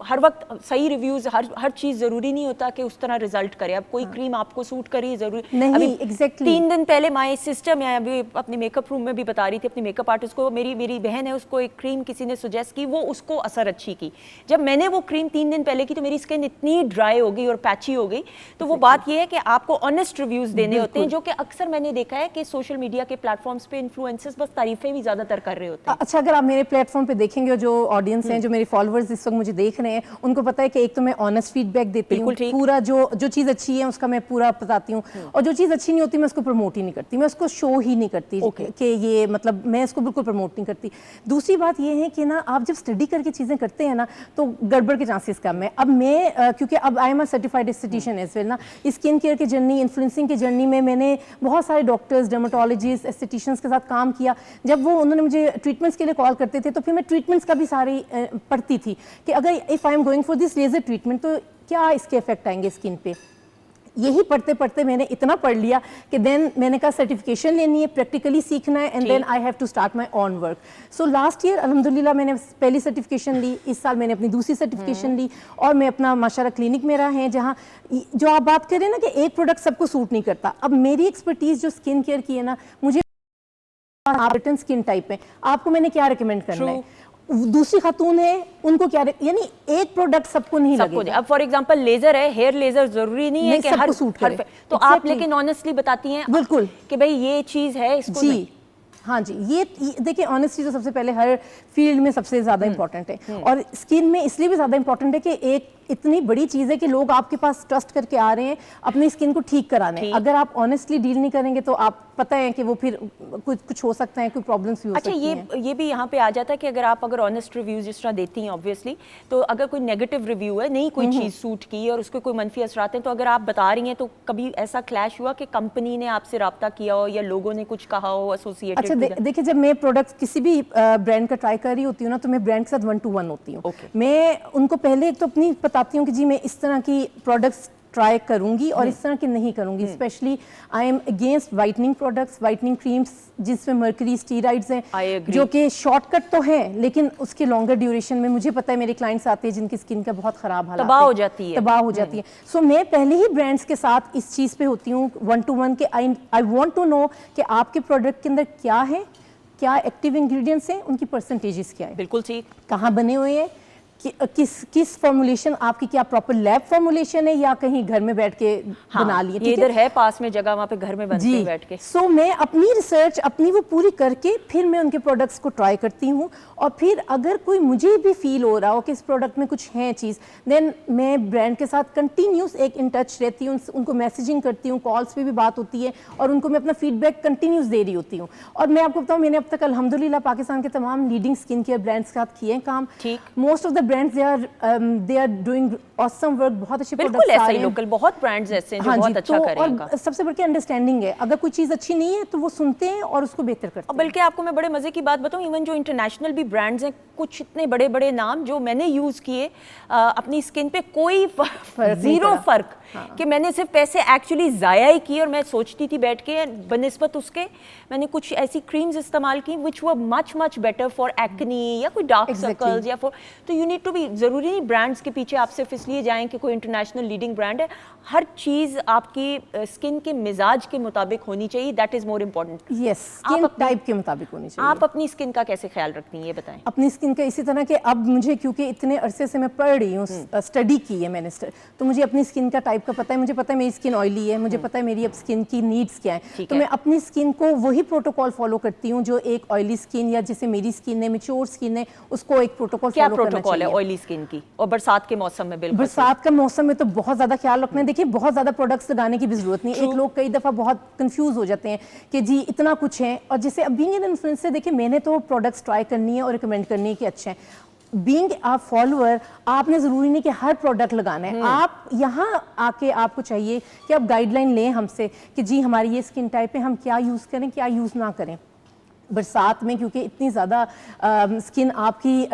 हर वक्त सही रिव्यूज, हर चीज जरूरी नहीं होता कि उस तरह रिजल्ट करे। अब कोई क्रीम आपको सूट करी जरूरी नहीं, एग्जैक्टली 3 दिन पहले माय सिस्टर, मैं अभी अपने मेकअप रूम में भी बता रही थी अपनी मेकअप आर्टिस्ट को, मेरी बहन है, उसको एक क्रीम किसी ने सजेस्ट की, वो उसको असर अच्छी की। जब मैंने वो क्रीम 3 दिन पहले की तो मेरी स्किन इतनी ड्राई हो गई और पैची हो गई। तो वो बात ये है कि आपको ऑनेस्ट रिव्यूज देने होते हैं, जो कि अक्सर मैंने देखा है कि सोशल मीडिया के प्लेटफॉर्म्स पे इन्फ्लुएंसर्स बस तारीफें भी ज्यादातर कर रहे होते हैं। अच्छा, अगर आप मेरे प्लेटफॉर्म पे देखेंगे, जो ऑडियंस हैं, जो मेरे फॉलोअर्स इस वक्त मुझे देख रहे हैं, उनको पता है कि एक तो मैं ऑनेस्ट फीडबैक देती हूँ, पूरा जो चीज़ अच्छी है उसका मैं पूरा बताती हूँ, और जो चीज़ अच्छी नहीं होती मैं उसको प्रमोट ही नहीं करती, मैं उसको शो ही नहीं करती कि ये मतलब मैं इसको बिल्कुल प्रमोट नहीं करती। दूसरी बात ये है कि ना, आप जब स्टडी करके चीज़ें करते हैं ना, तो गड़बड़ के चांसेस कम है। अब मैं क्योंकि अब I am a certified aesthetician as well ना, स्किन केयर की जर्नी, इन्फ्लुएंसिंग की जर्नी में मैंने बहुत सारे डॉक्टर्स, डर्माटोलॉजिस्ट, एस्थेटिशियंस के साथ काम किया। जब वो उन्होंने मुझे ट्रीटमेंट्स के लिए कॉल करते थे, तो फिर मैं ट्रीटमेंट्स का भी सारी पढ़ती थी कि अगर if I am going for this laser treatment तो क्या इसके इफेक्ट आएंगे स्किन पे। यही पढ़ते पढ़ते मैंने इतना पढ़ लिया कि देन मैंने कहा सर्टिफिकेशन लेनी है, प्रैक्टिकली सीखना है, and then I have to start my own work. So last year अल्हम्दुलिल्लाह मैंने पहली सर्टिफिकेशन ली, इस साल मैंने अपनी दूसरी सर्टिफिकेशन ली, और मैं अपना माशाल्लाह क्लिनिक मेरा है, जहाँ जो आप बात करें ना कि एक प्रोडक्ट सबको सूट नहीं करता। अब मेरी एक्सपर्टीज जो स्किन केयर की है ना, मुझे रिटर्न स्किन टाइप है, आपको मैंने क्या रिकमेंड करना है, दूसरी खातून है उनको क्या, यानी एक प्रोडक्ट सबको नहीं लगेगा। अब फॉर एग्जांपल लेजर है, हेयर लेजर जरूरी नहीं है कि हर सूट करे। तो आप लेकिन ऑनेस्टली बताती हैं बिल्कुल कि भाई ये चीज है इसको जी नहीं। हाँ जी, ये देखिए ऑनेस्टी तो सबसे पहले हर फील्ड में सबसे ज़्यादा इंपॉर्टेंट है, और स्किन में इसलिए भी ज़्यादा इंपॉर्टेंट है कि एक इतनी बड़ी चीज़ है कि लोग आपके पास ट्रस्ट करके आ रहे हैं अपनी स्किन को ठीक कराने। अगर आप ऑनेस्टली डील नहीं करेंगे तो आप पता है कि वो फिर कुछ हो सकता है, कोई प्रॉब्लम्स भी हो सकती हैं। अच्छा, ये भी यहाँ पे आ जाता है कि अगर ऑनेस्ट रिव्यूज जिस तरह देती हैं ऑब्वियसली, तो अगर कोई नेगेटिव रिव्यू है, नहीं कोई चीज़ सूट की और उसके कोई मनफी असरात हैं, तो अगर आप बता रही हैं तो कभी ऐसा क्लैश हुआ कि कंपनी ने आपसे रब्ता किया हो या लोगों ने कुछ कहा हो एसोसिएटेड? अच्छा देखिए, जब मैं प्रोडक्ट किसी भी ब्रांड का ट्राई कर रही होती हूँ ना, तो मैं ब्रांड के साथ 1-to-1 होती हूँ। मैं उनको पहले एक तो अपनी बताती हूँ कि जी मैं इस तरह की प्रोडक्ट्स ट्राई करूंगी और इस तरह की नहीं करूंगी। Specially I am against whitening products, whitening creams जिसमें मर्करी, स्टीराइड्स हैं, जो कि शॉर्टकट तो है लेकिन उसके लॉन्गर ड्यूरेशन में मुझे पता है मेरे क्लाइंट्स आते हैं जिनकी स्किन का बहुत खराब हालत तबाह हो जाती है। सो मैं पहले ही ब्रांड्स के साथ इस चीज़ पे होती हूँ 1-to-1 के आई वॉन्ट टू नो कि आपके प्रोडक्ट के अंदर क्या है, क्या एक्टिव इंग्रेडिएंट्स हैं, उनकी परसेंटेजेस क्या है, बिल्कुल ठीक, कहाँ बने हुए हैं, किस फॉर्मुलेशन आपकी, क्या प्रॉपर लैब फॉर्मुलेशन है या कहीं घर में बैठ के बना लिए। ये इधर है पास में जगह, वहाँ पे घर में बनते हैं बैठ के। सो मैं अपनी रिसर्च अपनी वो पूरी करके फिर मैं उनके प्रोडक्ट्स को ट्राई करती हूँ, और फिर अगर कोई मुझे भी फील हो रहा हो कि इस प्रोडक्ट में कुछ है चीज़, देन मैं ब्रांड के साथ कंटिन्यूस एक इन टच रहती हूँ, उनको मैसेजिंग करती हूँ, कॉल्स पे भी बात होती है, और उनको मैं अपना फीडबैक कंटिन्यूस दे रही होती हूँ। और मैं आपको बताऊँ, मैंने अब तक अल्हम्दुलिल्लाह पाकिस्तान के तमाम लीडिंग स्किन केयर ब्रांड्स के साथ किए हैं काम। Most of the brands they are doing awesome work, बहुत अच्छे प्रोडक्ट्स ऐसा ही लोकल बहुत ब्रांड्स ऐसे हैं जो बहुत अच्छा कर रहे हैं। और सबसे बड़ी अंडरस्टैंडिंग है, अगर कोई चीज़ अच्छी नहीं है तो वो सुनते हैं और उसको बेहतर करते हैं। बल्कि आपको मैं बड़े मजे की बात बताऊं, इवन जो इंटरनेशनल भी ब्रांड्स हैं, कुछ इतने बड़े बड़े नाम जो मैंने यूज किए अपनी स्किन पे, कोई जीरो फर्क, कि मैंने सिर्फ पैसे एक्चुअली जाया ही किए। और मैं सोचती थी बैठ के बनिस्बत उसके मैंने कुछ ऐसी क्रीम्स इस्तेमाल की which were much better for acne या कोई डार्क सर्कल्स या फॉर, तो यू नीड टू बी, ज़रूरी नहीं ब्रांड्स के पीछे आप सिर्फ इसलिए जाएं कि कोई इंटरनेशनल लीडिंग ब्रांड है, हर चीज़ आपकी स्किन के मिजाज के मुताबिक होनी चाहिए, that is more important. Yes, skin type के मुताबिक होनी चाहिए। आप अपनी स्किन का कैसे ख्याल रखती हैं ये बताएं। अपनी स्किन का इसी तरह के, अब मुझे क्योंकि इतने अरसे से मैं पढ़ रही हूँ, स्टडी की है मैंने, तो मुझे अपनी स्किन का टाइप का पता है। मुझे पता है मेरी स्किन ऑयली है, मुझे पता है मेरी अब स्किन की नीड्स क्या है, तो मैं अपनी स्किन को वही प्रोटोकॉल फॉलो करती हूँ जो एक ऑयली स्किन या जैसे मेरी स्किन है, मैच्योर स्किन है, उसको एक प्रोटोकॉल क्या फॉलो करना प्रोटोकॉल है चाहिए। ऑयली स्किन की? और बरसात के मौसम में बिल्कुल बरसात का मौसम में तो बहुत ज़्यादा ख्याल रखना है। देखिए बहुत ज़्यादा प्रोडक्ट्स लगाने की भी ज़रूरत नहीं। एक लोग कई दफ़ा बहुत कंफ्यूज हो जाते हैं कि जी इतना कुछ है, और जैसे अब बीइंग एन इन्फ्लुएंसर, देखिए मैंने तो प्रोडक्ट्स ट्राई करनी है और रिकमेंड करनी है कि अच्छे हैं। बीइंग आप फॉलोअर, आपने ज़रूरी नहीं कि हर प्रोडक्ट लगाना है। आप यहाँ आके आपको चाहिए कि आप गाइडलाइन लें हमसे कि जी हमारी ये स्किन टाइप है, हम क्या यूज़ करें क्या यूज़ ना करें। बरसात में क्योंकि इतनी ज़्यादा स्किन आपकी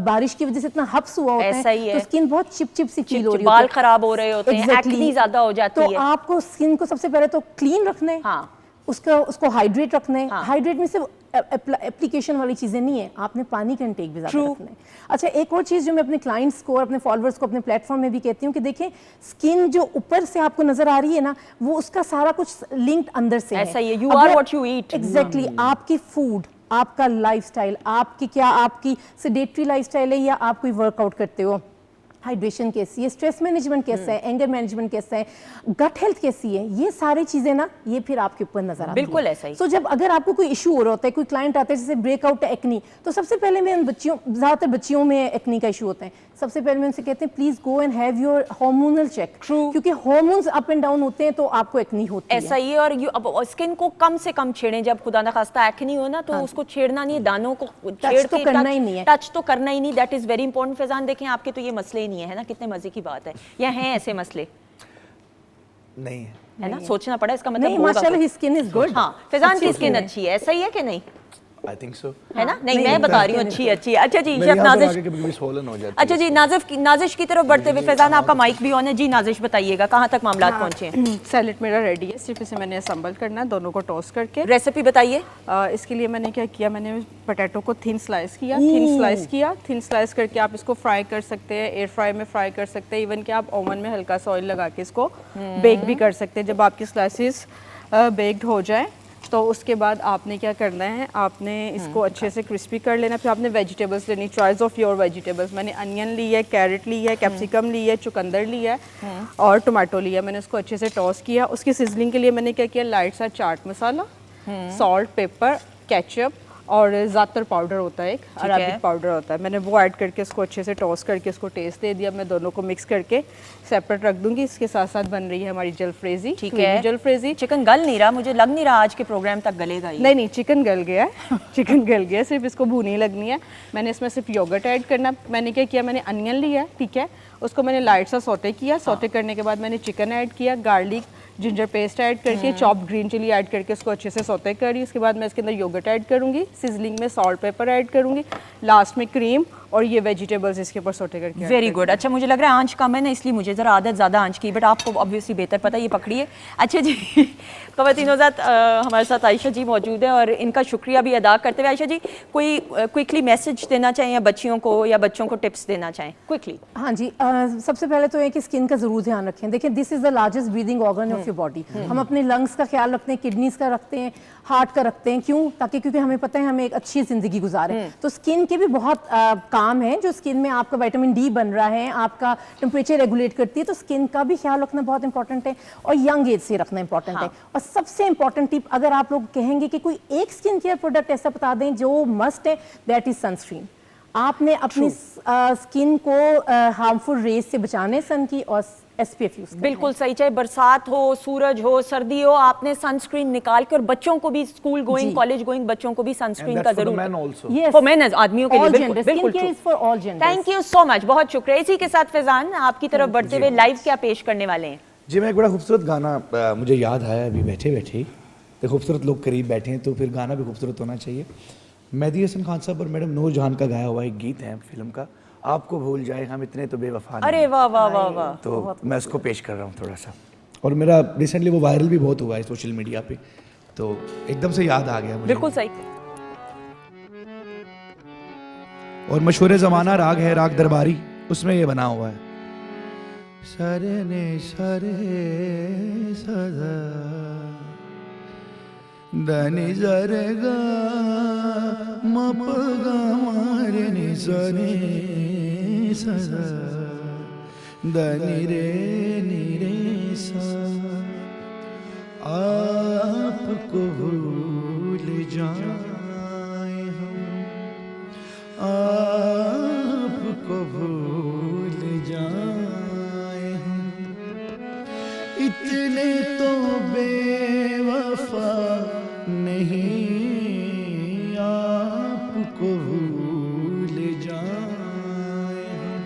बारिश की वजह से इतना हब्स हुआ होता ऐसा ही है, है। तो स्किन बहुत चिप सी फील हो रही बाल होती है, खराब हो रहे होते हैं, Exactly. एक्ने ज़्यादा हो जाती तो है। आपको स्किन को सबसे पहले तो क्लीन रखना है, हाँ। उसको हाइड्रेट रखना है। हाँ। हाइड्रेट में सिर्फ एप्लीकेशन वाली चीज़ें नहीं है, आपने पानी का इंटेक भी ज़्यादा रखना है। अच्छा, एक और चीज़ जो मैं अपने क्लाइंट्स को और अपने फॉलोअर्स को अपने प्लेटफॉर्म में भी कहती हूँ कि देखें, स्किन जो ऊपर से आपको नजर आ रही है ना, वो उसका सारा कुछ लिंक्ड अंदर से ऐसा ही है, you are what you eat। Exactly, आपकी फूड, आपका लाइफस्टाइल, आपकी सेडेटरी लाइफस्टाइल है या आप कोई वर्कआउट करते हो, हाइड्रेशन कैसी है, स्ट्रेस मैनेजमेंट कैसा है, एंगर मैनेजमेंट कैसा है, गट हेल्थ कैसी है, ये सारी चीजें ना ये फिर आपके ऊपर नजर आती है। बिल्कुल ऐसा ही। तो जब अगर आपको कोई इशू हो रहा होता है, कोई क्लाइंट आता है जैसे ब्रेकआउट एक्नी, तो सबसे पहले मैं ज्यादातर बच्चियों में एक्नी का इशू होता है, सबसे पहले मैं उनसे कहते हैं please go and have your hormonal check, क्योंकि हार्मोन्स अप एंड डाउन होते हैं तो आपको एक्नी होती है। ऐसा ही है। और अब स्किन को कम से कम छेड़ें, जब खुदा न खास्ता एक्ने हो ना तो उसको छेड़ना नहीं है, दानों को छेड़ तो करना ही नहीं है। टच तो करना ही नहीं, that is very important. Faizan देखें आपके तो ये मसले ही नहीं है ना, कितने मजे की बात है, या हैं ऐसे मसले? नहीं है, है ना, सोचना पड़ा, इसका मतलब नहीं, होगा माशाल्लाह कुछ। His skin is good. हाँ, फैजान की स्किन अच्छी है, ऐसा ही है कि नहीं? I think so. है ना? नहीं, मैं बता रही हूँ अच्छी है। अच्छा जी, मेरे शेफ यहाँ पर नाजिश। आके कभी-कभी swollen हो जाती है। अच्छा जी, नाजिश की तरफ बढ़ते हुए, फैजान आपका माइक भी ऑन है जी, नाजिश बताइएगा कहाँ तक मामला पहुँचे हैं? सैलेड मेरा रेडी है, सिर्फ इसे मैंने असम्बल करना है, दोनों को टॉस करके। रेसिपी बताइए। इसके लिए मैंने क्या किया, मैंने पोटैटो को थिन स्लाइस किया, थिन स्लाइस करके आप इसको फ्राई कर सकते हैं, एयर फ्राई में फ्राई कर सकते हैं, इवन कि आप ओवन में हल्का सा ऑयल लगा के इसको बेक भी कर सकते हैं। जब आपकी स्लाइसिस बेक्ड हो जाए तो उसके बाद आपने क्या करना है, आपने इसको अच्छे से क्रिस्पी कर लेना। फिर आपने वेजिटेबल्स लेनी, चॉइस ऑफ योर वेजिटेबल्स। मैंने अनियन ली है, कैरेट ली है, कैप्सिकम ली है, चुकंदर ली है और टमाटो लिया। मैंने उसको अच्छे से टॉस किया। उसकी सिजलिंग के लिए मैंने क्या किया, लाइट सा chaat masala, salt, paper, ketchup और ज़ातर पाउडर होता है, एक अराबिक पाउडर होता है, मैंने वो ऐड करके इसको अच्छे से टॉस करके इसको टेस्ट दे दिया। मैं दोनों को मिक्स करके सेपरेट रख दूंगी। इसके साथ साथ बन रही है हमारी जलफ्रेजी। ठीक है, जलफ्रेजी। चिकन गल नहीं रहा, मुझे लग नहीं रहा आज के प्रोग्राम तक गलेगा ये। नहीं, चिकन गल गया है चिकन गल गया है, सिर्फ इसको भूनी लगनी है। मैंने इसमें सिर्फ योगर्ट ऐड करना। मैंने क्या किया, मैंने अनियन लिया है, ठीक है, उसको मैंने लाइट सा सौटे किया। सौटे करने के बाद मैंने चिकन ऐड किया, गार्लिक जिंजर पेस्ट ऐड करके, चॉप्ड ग्रीन चिली ऐड करके उसको अच्छे से सौते करी। उसके बाद मैं इसके अंदर योगर्ट ऐड करूंगी, सिजलिंग में सॉल्ट, पेपर ऐड करूंगी, लास्ट में क्रीम और ये वेजिटेबल्स इसके ऊपर सौटे करके। Very good. अच्छा, मुझे लग रहा है आंच कम है ना, इसलिए मुझे ज़रा आदत ज़्यादा आंच की, बट आपको ऑब्वियसली बेहतर पता है, ये पकड़िए। अच्छा जी, ख़वातीन हज़रात, हमारे साथ आयशा जी मौजूद है और इनका शुक्रिया भी अदा करते हुए, आयशा जी कोई क्विकली मैसेज देना चाहें या बच्चियों को या बच्चों को टिप्स देना चाहें क्विकली? हाँ जी, सबसे पहले तो है कि स्किन का जरूर ध्यान रखें। देखिए, this is the largest breathing organ of your body. हम अपने लंग्स का ख्याल रखते हैं, किडनीज का रखते हैं, हार्ट का रखते हैं। क्यों? ताकि क्योंकि हमें पता है हमें एक अच्छी जिंदगी गुजारें। तो स्किन के भी बहुत काम है, जो स्किन में आपका विटामिन डी बन रहा है, आपका टेम्परेचर रेगुलेट करती है, तो स्किन का भी ख्याल रखना बहुत इंपॉर्टेंट है और यंग एज से रखना इंपॉर्टेंट है। और सबसे इंपॉर्टेंट टिप, अगर आप लोग कहेंगे कि कोई एक स्किन केयर प्रोडक्ट ऐसा बता दें जो मस्ट है, दैट इज सनस्क्रीन। आपने अपनी स्किन को हार्मफुल रेज से बचाने सन की और SPF यूज। बिल्कुल सही, चाहे बरसात हो, सूरज हो, सर्दी हो, आपने सनस्क्रीन निकाल के, और बच्चों को भी, स्कूल गोइंग, कॉलेज गोइंग बच्चों को भी सनस्क्रीन का जरूर, फॉर मेन, आदमियों के लिए बिल्कुल बिल्कुल। थैंक यू सो मच, बहुत शुक्रिया। इसी के साथ फैजान आपकी तरफ बढ़ते हुए लाइव क्या पेश करने वाले हैं? जी, मैं एक बड़ा खूबसूरत गाना मुझे याद आया अभी बैठे बैठे ही, तो खूबसूरत लोग करीब बैठे हैं तो फिर गाना भी खूबसूरत होना चाहिए। मेहदी हसन खान साहब और मैडम नूर जहान का गाया हुआ एक गीत है फिल्म का, आपको भूल जाए हम इतने तो बेवफा नहीं। अरे वाह वाह वाह वाह। तो मैं उसको पेश कर रहा हूँ थोड़ा सा, और मेरा रिसेंटली वो वायरल भी बहुत हुआ है सोशल मीडिया पे, तो एकदम से याद आ गया मुझे। बिल्कुल सही। और मशहूर ज़माना राग है, राग दरबारी, उसमें ये बना हुआ है। सरे ने सरे सदा दनि जरे गा मप गा मारे नि सरे सदा दनि रे नि रे सा। आपको भूल जाए हम, आपको भूल जाए हम, इतने तो बेवफा नहीं, आपको भूल जाए हम,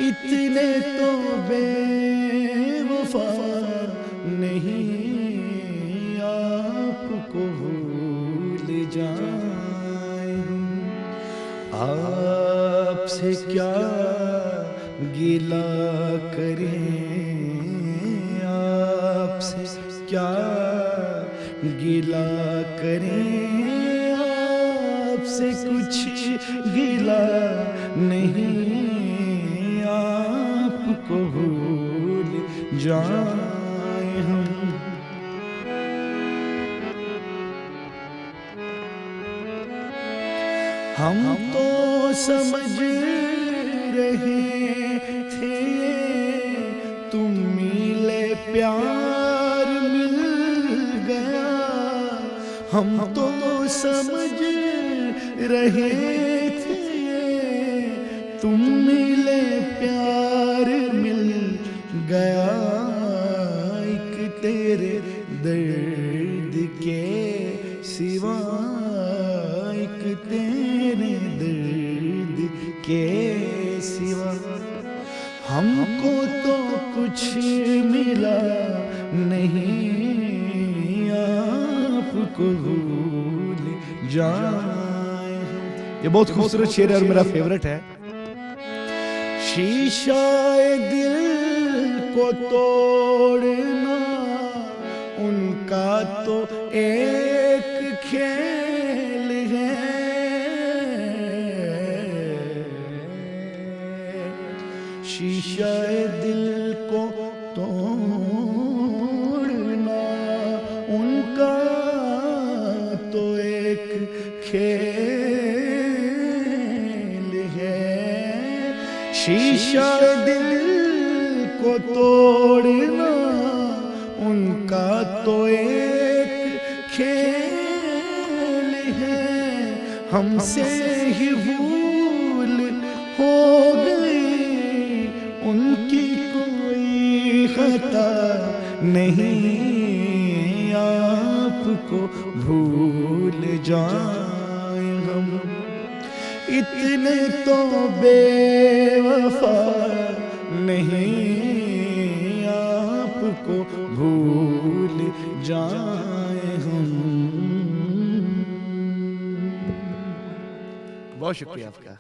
इतने तो बेवफा नहीं, आपको भूल जाए हम। आपसे क्या गिला करें, आपसे क्या गिला करें, आपसे कुछ गिला नहीं, आपको भूल जाए हम। हम तो समझ रहे थे तुम मिले प्यार मिल गया, हम तो समझ रहे थे तुम मिले प्यार मिल गया, एक तेरे दर्द के सिवा, एक तेरे दर्द के सिवा, हमको तो कुछ मिला नहीं, आपको भूल जाए। ये बहुत खूबसूरत शेर है और मेरा फेवरेट है। शीशाए दिल को तोड़ना उनका तो एक खेल है, शीशाए दिल को तोड़ना उनका तो एक खेल है, शीशा दिल को तोड़ना उनका तो एक खेल है, हमसे ही भूल हो गई, उनकी कोई खता नहीं, आपको भूल जाए हम, इतने तो बेवफा नहीं, आपको भूल जाए हम। बहुत शुक्रिया आपका।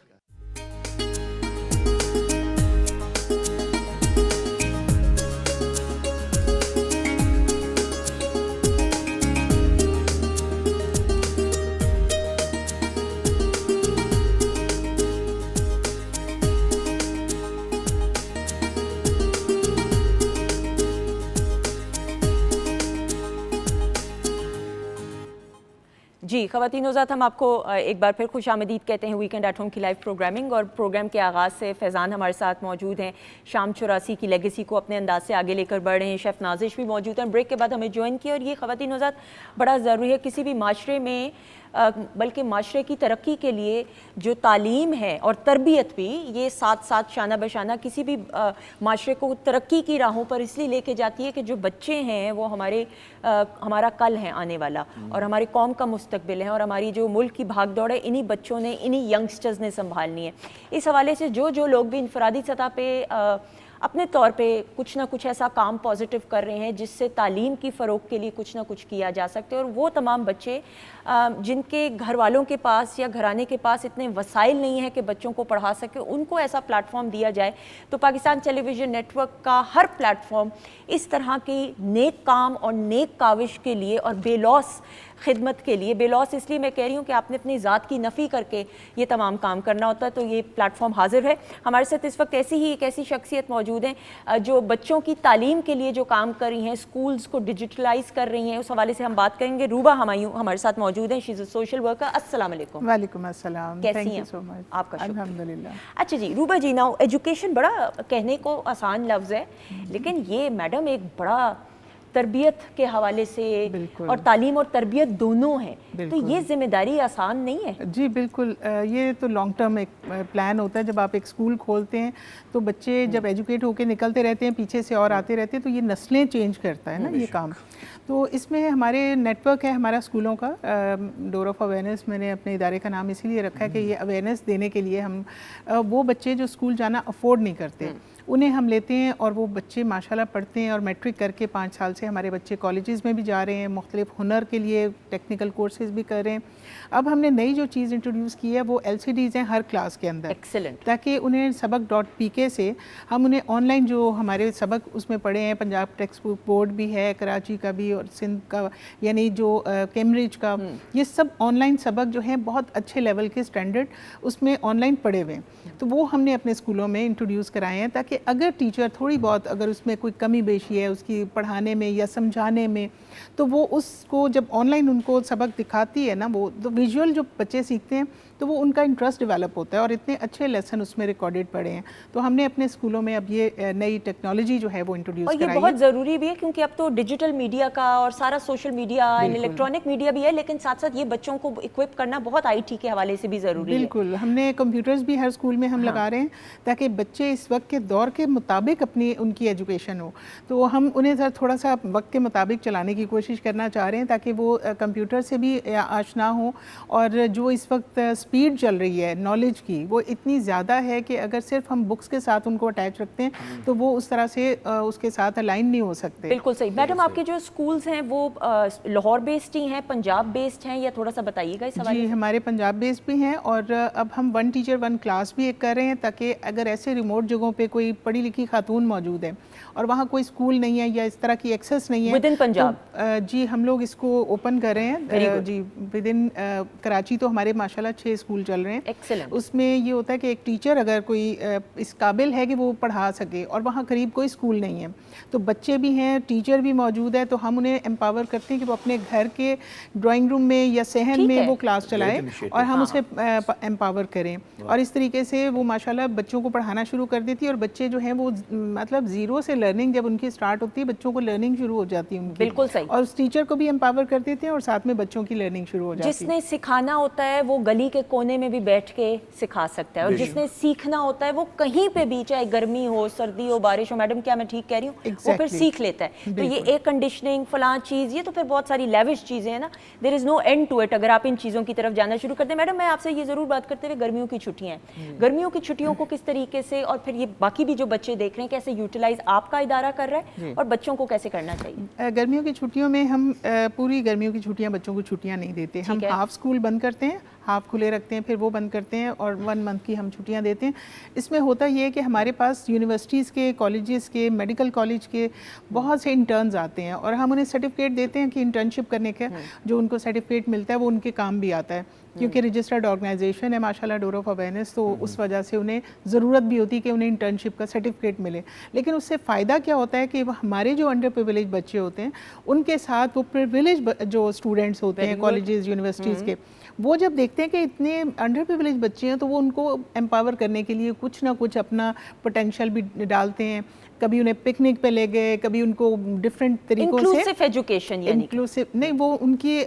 जी ख़वातीन नौज़ात, हम आपको एक बार फिर खुश आमदीद कहते हैं वीकेंड एट होम की लाइव प्रोग्रामिंग। और प्रोग्राम के आगाज़ से फैज़ान हमारे साथ मौजूद हैं, शाम 84 की लेगेसी को अपने अंदाज से आगे लेकर बढ़ रहे हैं। शेफ़ नाजिश भी मौजूद हैं, ब्रेक के बाद हमें ज्वाइन किया। और ये ख़वातीन नौज़ात बड़ा ज़रूरी है किसी भी माशरे में, बल्कि माशरे की तरक्की के लिए जो तालीम है और तरबियत भी, ये साथ साथ शाना बशाना किसी भी माशरे को तरक्की की राहों पर इसलिए लेके जाती है कि जो बच्चे हैं वो हमारा कल है आने वाला, और हमारी कौम का मुस्तकबिल है, और हमारी जो मुल्क की भाग दौड़ है इन्हीं बच्चों ने, इन्हीं यंगस्टर्स ने संभालनी है। इस हवाले से जो लोग भी इनफरादी सतह पे अपने तौर पे कुछ ना कुछ ऐसा काम पॉजिटिव कर रहे हैं जिससे तालीम की फ़रोग के लिए कुछ ना कुछ किया जा सकते हैं, और वो तमाम बच्चे जिनके घर वालों के पास या घराने के पास इतने वसाइल नहीं है कि बच्चों को पढ़ा सके, उनको ऐसा प्लेटफॉर्म दिया जाए। तो पाकिस्तान टेलीविज़न नेटवर्क का हर प्लेटफॉर्म इस तरह की नेक काम और नेक काविश के लिए और बेलौस खिदमत के लिए। बेलौस इसलिए मैं कह रही हूँ कि आपने अपनी ज़ात की नफ़ी करके ये तमाम काम करना होता है, तो ये प्लेटफॉर्म हाजिर है। हमारे साथ इस वक्त एक ऐसी शख्सियत मौजूद हैं जो बच्चों की तालीम के लिए जो काम कर रही हैं, स्कूल्स को डिजिटलाइज कर रही हैं, उस हवाले से हम बात करेंगे। रूबा हमायूं हमारे साथ मौजूद हैं, she is a social worker. अस्सलाम वालेकुम। वालेकुम अस्सलाम, कैसी थैंक हैं यू सो मच। आपका शुक्र। अल्हम्दुलिल्लाह। अच्छा जी रूबा जी, नाउ एजुकेशन बड़ा कहने को आसान लफ्ज़ है, लेकिन ये मैडम एक बड़ा तरबियत के हवाले से बिल्कुल। और तालीम और तरबियत दोनों है, तो बिल्कुल। ये जिम्मेदारी आसान नहीं है। जी बिल्कुल, ये तो लॉन्ग टर्म एक प्लान होता है। जब आप एक स्कूल खोलते हैं तो बच्चे जब एजुकेट होकर निकलते रहते हैं, पीछे से और आते रहते हैं, तो ये नस्लें चेंज करता है ना ये काम। तो इसमें हमारे नेटवर्क है हमारा स्कूलों का, डोर ऑफ अवेयरनेस, मैंने अपने इदारे का नाम इसीलिए रखा है कि ये अवेयरनेस देने के लिए हम वो बच्चे जो स्कूल जाना अफोर्ड नहीं करते उन्हें हम लेते हैं, और वो बच्चे माशाल्लाह पढ़ते हैं और मैट्रिक करके 5 साल से हमारे बच्चे कॉलेजेस में भी जा रहे हैं, मुख्तलिफ हुनर के लिए टेक्निकल कोर्सेज भी कर रहे हैं। अब हमने नई जो चीज़ इंट्रोड्यूस की है वो LCDs हैं हर क्लास के अंदर, एक्सीलेंट, ताकि उन्हें सबक.pk से हम उन्हें ऑनलाइन जो हमारे सबक उसमें पढ़े हैं, पंजाब टेक्स्ट बुक बोर्ड भी है, कराची का भी और सिंध का, यानी जो कैम्ब्रिज का, ये सब ऑनलाइन सबक जो है बहुत अच्छे लेवल के स्टैंडर्ड उसमें ऑनलाइन पढ़े हुए हैं। तो वो हमने अपने स्कूलों में इंट्रोड्यूस कराए हैं, ताकि अगर टीचर थोड़ी बहुत अगर उसमें कोई कमी बेशी है उसकी पढ़ाने में या समझाने में, तो वो उसको जब ऑनलाइन उनको सबक दिखाती है ना, वो तो विजुअल जो बच्चे सीखते हैं तो वो उनका इंटरेस्ट डेवलप होता है, और इतने अच्छे लेसन उसमें रिकॉर्डेड पड़े हैं। तो हमने अपने स्कूलों में अब ये नई टेक्नोलॉजी जो है वो इंट्रोड्यूस और ये कराई है। बहुत ज़रूरी भी है, क्योंकि अब तो डिजिटल मीडिया का और सारा social media and electronic media भी है, लेकिन साथ साथ ये बच्चों को इक्विप करना बहुत IT के हवाले से भी ज़रूरी है। बिल्कुल, हमने कंप्यूटर्स भी हर स्कूल में हम लगा रहे हैं, ताकि बच्चे इस वक्त के दौर के मुताबिक अपनी उनकी एजुकेशन हो। तो हम उन्हें थोड़ा सा वक्त के मुताबिक चलाने की कोशिश करना चाह रहे हैं, ताकि वो कंप्यूटर से भी आशना हो। और जो इस वक्त स्पीड चल रही है नॉलेज की, वो इतनी ज़्यादा है कि अगर सिर्फ हम बुक्स के साथ उनको अटैच रखते हैं तो वो उस तरह से उसके साथ अलाइन नहीं हो सकते। बिल्कुल सही। मैडम, आपके जो स्कूल्स हैं वो लाहौर बेस्ड ही हैं, पंजाब बेस्ड हैं, या थोड़ा सा बताइएगा इस हवाले जी, से? हमारे पंजाब बेस्ड भी हैं, और अब हम 1 टीचर 1 क्लास भी एक कर रहे हैं, ताकि अगर ऐसे रिमोट जगहों पे कोई पढ़ी लिखी खातून मौजूद है और वहाँ कोई स्कूल नहीं है या इस तरह की एक्सेस नहीं है विद इन पंजाब, तो जी हम लोग इसको ओपन कर रहे हैं। जी, विद इन कराची तो हमारे माशाल्लाह 6 स्कूल चल रहे हैं। एक्सीलेंट। उसमें ये होता है कि एक टीचर अगर कोई इस काबिल है कि वो पढ़ा सके और वहाँ करीब कोई स्कूल नहीं है, तो बच्चे भी हैं, टीचर भी मौजूद है, तो हम उन्हें एम्पावर करते हैं कि वो अपने घर के ड्राइंग रूम में या सहन में वो क्लास चलाए और हम उसे एम्पावर करें। और इस तरीके से वो माशाल्लाह बच्चों को पढ़ाना शुरू कर देती है, और बच्चे जो हैं वो मतलब ज़ीरो से लर्निंग जब उनकी स्टार्ट होती है, बच्चों को लर्निंग शुरू हो जाती है उनकी। बिल्कुल सही। और उस टीचर को भी एम्पावर कर देते हैं और साथ में बच्चों की लर्निंग शुरू हो जाती है। जिसने सिखाना होता है वो गली के कोने में भी बैठ के सिखा सकता है, और जिसने सीखना होता है वो कहीं पे भी, चाहे गर्मी हो, सर्दी हो, बारिश हो, मैडम क्या मैं ठीक कह रही हूँ, वो फिर सीख लेता है। तो ये एयर कंडीशनिंग फलां चीज़, ये तो फिर बहुत सारी लेविश चीज़ें हैं ना, there is no end to it अगर आप इन चीज़ों की तरफ जाना शुरू करते हैं। मैडम, मैं आपसे ये ज़रूर बात करते हुए गर्मियों की छुट्टियाँ हैं, गर्मियों की छुट्टियों को किस तरीके से, और फिर ये बाकी भी जो बच्चे देख रहे हैं, कैसे यूटिलाइज आपका इदारा कर रहा है और बच्चों को कैसे करना चाहिए? गर्मियों की छुट्टियों में हम पूरी गर्मियों की छुट्टियां बच्चों को छुट्टियां नहीं देते, हम हाफ स्कूल बंद करते हैं, हाफ खुले रखते हैं, फिर वो बंद करते हैं और 1 मंथ की हम छुट्टियां देते हैं। इसमें होता ये है कि हमारे पास यूनिवर्सिटीज़ के, कॉलेजेस के, मेडिकल कॉलेज के बहुत से इंटर्न्स आते हैं और हम उन्हें सर्टिफिकेट देते हैं कि इंटर्नशिप करने का जो उनको सर्टिफिकेट मिलता है वो उनके काम भी आता है, क्योंकि रजिस्टर्ड ऑर्गेनाइजेशन है माशाल्लाह डोर ऑफ अवेयरनेस, तो उस वजह से उन्हें ज़रूरत भी होती है कि उन्हें इंटर्नशिप का सर्टिफिकेट मिले। लेकिन उससे फ़ायदा क्या होता है कि हमारे जो अंडर प्रिविलेज बच्चे होते हैं उनके साथ वो प्रिविलेज जो स्टूडेंट्स होते हैं कॉलेजेस यूनिवर्सिटीज़ के, वो जब देखते हैं कि इतने अंडर प्रिविलेज बच्चे हैं तो वो उनको एम्पावर करने के लिए कुछ ना कुछ अपना पोटेंशियल भी डालते हैं। कभी उन्हें पिकनिक पे ले गए, कभी उनको डिफरेंट तरीकों से इंक्लूसिव एजुकेशन, यानी इंक्लूसिव नहीं, वो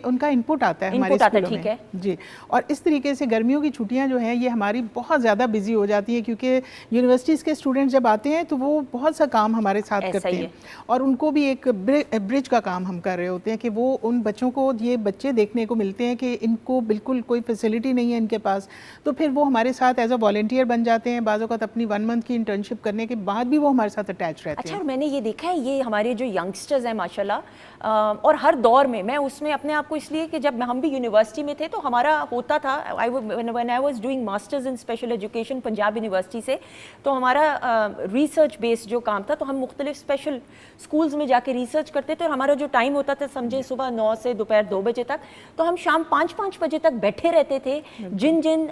उनका इनपुट आता है हमारे स्कूलों में। जी, और इस तरीके से गर्मियों की छुट्टियां जो हैं ये हमारी बहुत ज़्यादा बिजी हो जाती है, क्योंकि यूनिवर्सिटीज़ के स्टूडेंट्स जब आते हैं तो वो बहुत सा काम हमारे साथ करते हैं और उनको भी एक ब्रिज का काम हम कर रहे होते हैं कि वो उन बच्चों को, ये बच्चे देखने को मिलते हैं कि इनको बिल्कुल कोई फैसिलिटी नहीं है इनके पास, तो फिर वो हमारे साथ एज अ वॉलंटियर बन जाते हैं। बाज़ औक़ात अपनी 1 मंथ की इंटर्नशिप करने के बाद भी वो हमारे साथ अटैच रहते अच्छा, हैं। और मैंने ये देखा है ये हमारे जो यंगस्टर्स हैं माशाल्लाह, और हर दौर में मैं उसमें अपने आप को इसलिए कि जब हम भी यूनिवर्सिटी में थे तो हमारा होता था, when I was doing masters in special education Punjab university से, तो हमारा रिसर्च बेस्ड जो काम था, तो हम मुख्तलिफ स्पेशल स्कूल्स में जाके रिसर्च करते थे और हमारा जो टाइम होता था समझे सुबह 9 से दोपहर 2 बजे तक, तो हम शाम 5-5 बजे तक बैठे रहते थे जिन जिन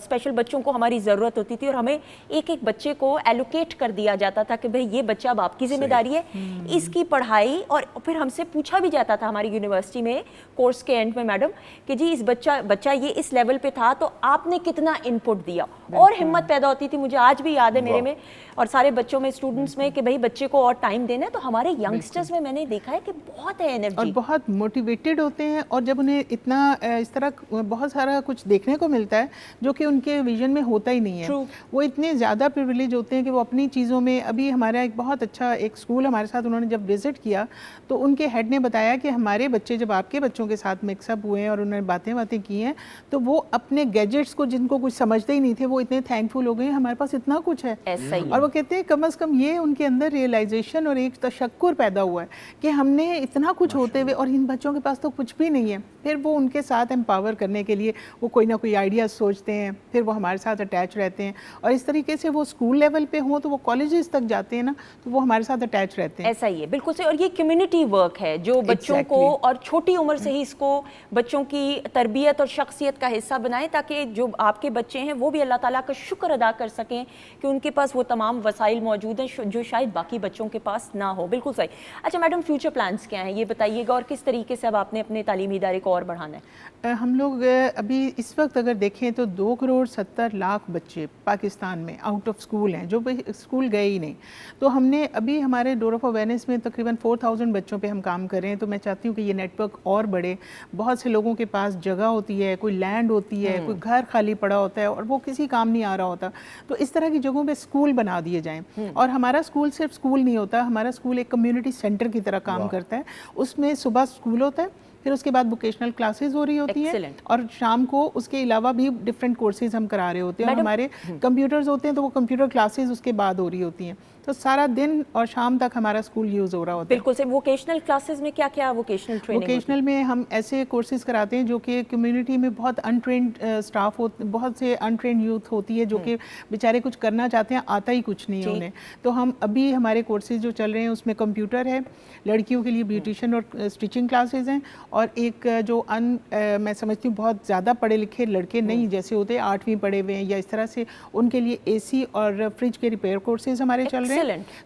स्पेशल बच्चों को हमारी ज़रूरत होती थी, और हमें एक एक बच्चे को एलोकेट कर दिया जाता था कि भाई ये बच्चा अब आपकी जिम्मेदारी है, इसकी पढ़ाई, और फिर हमसे पूछा भी जाता था हमारी यूनिवर्सिटी में कोर्स के एंड में, मैडम कि जी इस बच्चा ये इस लेवल पे था तो आपने कितना इनपुट दिया, और हिम्मत पैदा होती थी। मुझे आज भी याद है मेरे में और सारे बच्चों में, स्टूडेंट्स में, कि भाई बच्चे को और टाइम देना है। तो हमारे यंगस्टर्स में मैंने देखा है कि बहुत है और एनर्जी, बहुत मोटिवेटेड होते हैं, और जब उन्हें इतना इस तरह बहुत सारा कुछ देखने को मिलता है जो कि उनके विजन में होता ही नहीं है, True. वो इतने ज़्यादा प्रिविलेज होते हैं कि वो अपनी चीज़ों में, अभी हमारा एक बहुत अच्छा एक स्कूल हमारे साथ उन्होंने जब विज़िट किया तो उनके हेड ने बताया कि हमारे बच्चे जब आपके बच्चों के साथ मिक्सअप हुए हैं और उन्होंने बातें की हैं तो वो अपने गैजेट्स को, जिनको कुछ समझते ही नहीं थे, वो इतने थैंकफुल हो गए हमारे पास इतना कुछ है। ऐसा ही और वो कहते हैं कम से कम ये उनके अंदर रियलाइजेशन और एक तशक्कुर पैदा हुआ है कि हमने इतना कुछ होते हुए, और इन बच्चों के पास तो कुछ भी नहीं है। फिर वो उनके साथ एम्पावर करने के लिए वो कोई ना कोई आइडिया सोचते हैं, फिर वो हमारे साथ अटैच रहते हैं, और इस तरीके से वो स्कूल लेवल पे हों तो वो कॉलेजेस तक जाते हैं ना, तो वो हमारे साथ अटैच रहते हैं। ऐसा ही है, बिल्कुल से। और ये कम्युनिटी वर्क है जो बच्चों को और छोटी उम्र से ही इसको बच्चों की तरबियत और शख्सियत का हिस्सा बनाए, ताकि जो आपके बच्चे हैं वो भी अल्लाह ताला का शुक्र अदा कर सकें कि उनके पास वो तमाम वसाइल मौजूद हैं जो शायद बाकी बच्चों के पास ना हो। बिल्कुल सही। अच्छा मैडम, फ्यूचर प्लान्स क्या हैं ये बताइएगा, और किस तरीके से अब आपने अपने तालीमी इदारे को और बढ़ाना है? हम लोग अभी इस वक्त अगर देखें तो 2,70,00,000 बच्चे पाकिस्तान में आउट ऑफ स्कूल हैं, जो स्कूल गए ही नहीं। तो हमने अभी हमारे डोर ऑफ अवेयरनेस में तकरीबन 4,000 बच्चों पे हम काम कर रहे हैं। तो मैं चाहती हूँ कि ये नेटवर्क और बढ़े। बहुत से लोगों के पास जगह होती है, कोई लैंड होती है, कोई घर खाली पड़ा होता है और वो किसी काम नहीं आ रहा होता, तो इस तरह की जगहों पे स्कूल बना दिए जाएं। और हमारा स्कूल सिर्फ स्कूल नहीं होता, हमारा स्कूल एक कम्युनिटी सेंटर की तरह काम करता है। उसमें सुबह स्कूल होता है, फिर उसके बाद वोकेशनल क्लासेस हो रही होती हैं, और शाम को उसके अलावा भी डिफरेंट कोर्सेज हम करा रहे होते हैं। और हमारे कंप्यूटर्स होते हैं तो वो कंप्यूटर क्लासेस उसके बाद हो रही होती हैं। तो सारा दिन और शाम तक हमारा स्कूल यूज़ हो रहा होता है। बिल्कुल से। वोकेशनल क्लासेस में क्या क्या वोकेशनल ट्रेनिंग? वोकेशनल में हम ऐसे कोर्सेज कराते हैं जो कि कम्युनिटी में बहुत अनट्रेंड स्टाफ हो, बहुत से अनट्रेंड यूथ होती है जो कि बेचारे कुछ करना चाहते हैं, आता ही कुछ नहीं है उन्हें। तो हम अभी हमारे कोर्सेज जो चल रहे हैं उसमें कंप्यूटर है, लड़कियों के लिए ब्यूटिशियन और स्टिचिंग क्लासेज हैं, और एक जो मैं समझती हूँ बहुत ज़्यादा पढ़े लिखे लड़के नहीं जैसे होते 8वीं पढ़े हुए हैं या इस तरह से, उनके लिए AC और फ्रिज के रिपेयर कोर्सेज हमारे चल रहे हैं।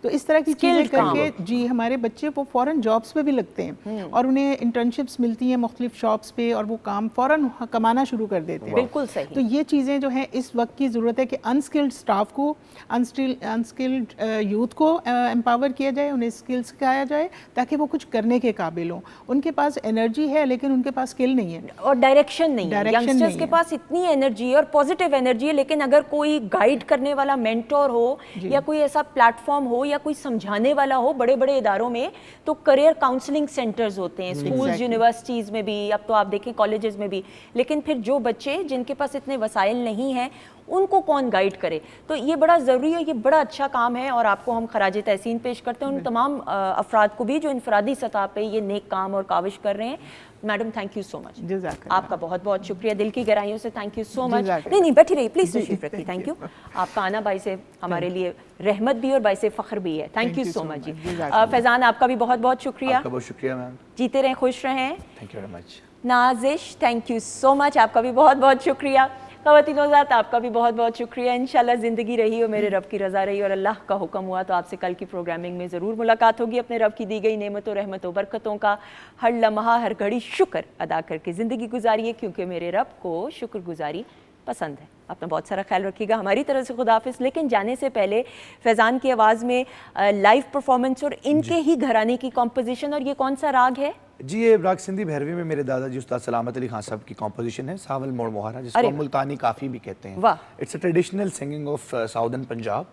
तो इस तरह की चीज़ें करके जी हमारे बच्चे वो फ़ौरन जॉब्स पे भी लगते हैं और उन्हें इंटर्नशिप्स मिलती हैं मुख्तलिफ शॉप्स पे, और वो काम फ़ौरन कमाना शुरू कर देते हैं। बिल्कुल सही। तो ये चीज़ें जो हैं इस वक्त की ज़रूरत है कि अनस्किल्ड स्टाफ को, अनस्किल्ड यूथ को एम्पावर किया जाए, उन्हें स्किल्स सिखाया जाए ताकि वो कुछ करने के काबिल हों। उनके पास एनर्जी है लेकिन उनके पास स्किल नहीं है और डायरेक्शन नहीं है। यंगस्टर्स के पास इतनी एनर्जी है और पॉजिटिव एनर्जी है, लेकिन अगर कोई गाइड करने वाला मेंटोर हो या कोई ऐसा प्लेटफॉर्म हो या कोई समझाने वाला हो, बड़े बड़े इदारों में तो करियर काउंसलिंग सेंटर्स होते हैं, स्कूल्स, यूनिवर्सिटीज़ में भी, अब तो आप देखें कॉलेजेस में भी। लेकिन फिर जो बच्चे जिनके पास इतने वसाइल नहीं हैं उनको कौन गाइड करे? तो ये बड़ा ज़रूरी है, ये बड़ा अच्छा काम है, और आपको हम खराज तहसीन पेश करते हैं उन तमाम अफराद को भी जो इनफरादी सतह पे ये नेक काम और काविश कर रहे हैं। Madam thank you so much, आपका बहुत बहुत शुक्रिया, दिल की गहराइयों से थैंक यू सो मच। नहीं बैठी रहिए प्लीज़, तशरीफ रखिए। Thank you. आपका आना बाई से हमारे लिए रहमत भी और बाई से फ़ख्र भी है। थैंक यू सो मच जी। फैज़ान आपका भी बहुत बहुत शुक्रिया। आपका बहुत शुक्रिया मैम। जीते रहें, खुश रहें। Thank you very much. Nazish thank you so much, आपका भी बहुत बहुत शुक्रिया। ख़वातीन हज़रात आपका भी बहुत बहुत शुक्रिया। इंशाल्लाह ज़िंदगी रही और मेरे रब की रज़ा रही और अल्लाह का हुक्म हुआ तो आपसे कल की प्रोग्रामिंग में ज़रूर मुलाकात होगी। अपने रब की दी गई नेमतों, रहमतों, बरकतों का हर लम्हा हर घड़ी शुक्र अदा करके ज़िंदगी गुजारिए, क्योंकि मेरे रब को शुक्रगुजारी पसंद है। अपना बहुत सारा ख्याल रखिएगा। हमारी तरफ से खुदाफिज़। लेकिन जाने से पहले फैज़ान की आवाज़ में लाइव परफॉर्मेंस और इनके ही घराने की कॉम्पोजिशन, और ये कौन सा राग है? जी ये राग सिंधी भैरवी में मेरे दादाजी उस्ताद सलामत अली खान साहब की कॉम्पोजिशन है, सावल मोड़ मोहारा, जिसको मुल्तानी काफ़ी भी कहते हैं। वाह। It's a traditional singing of southern Punjab.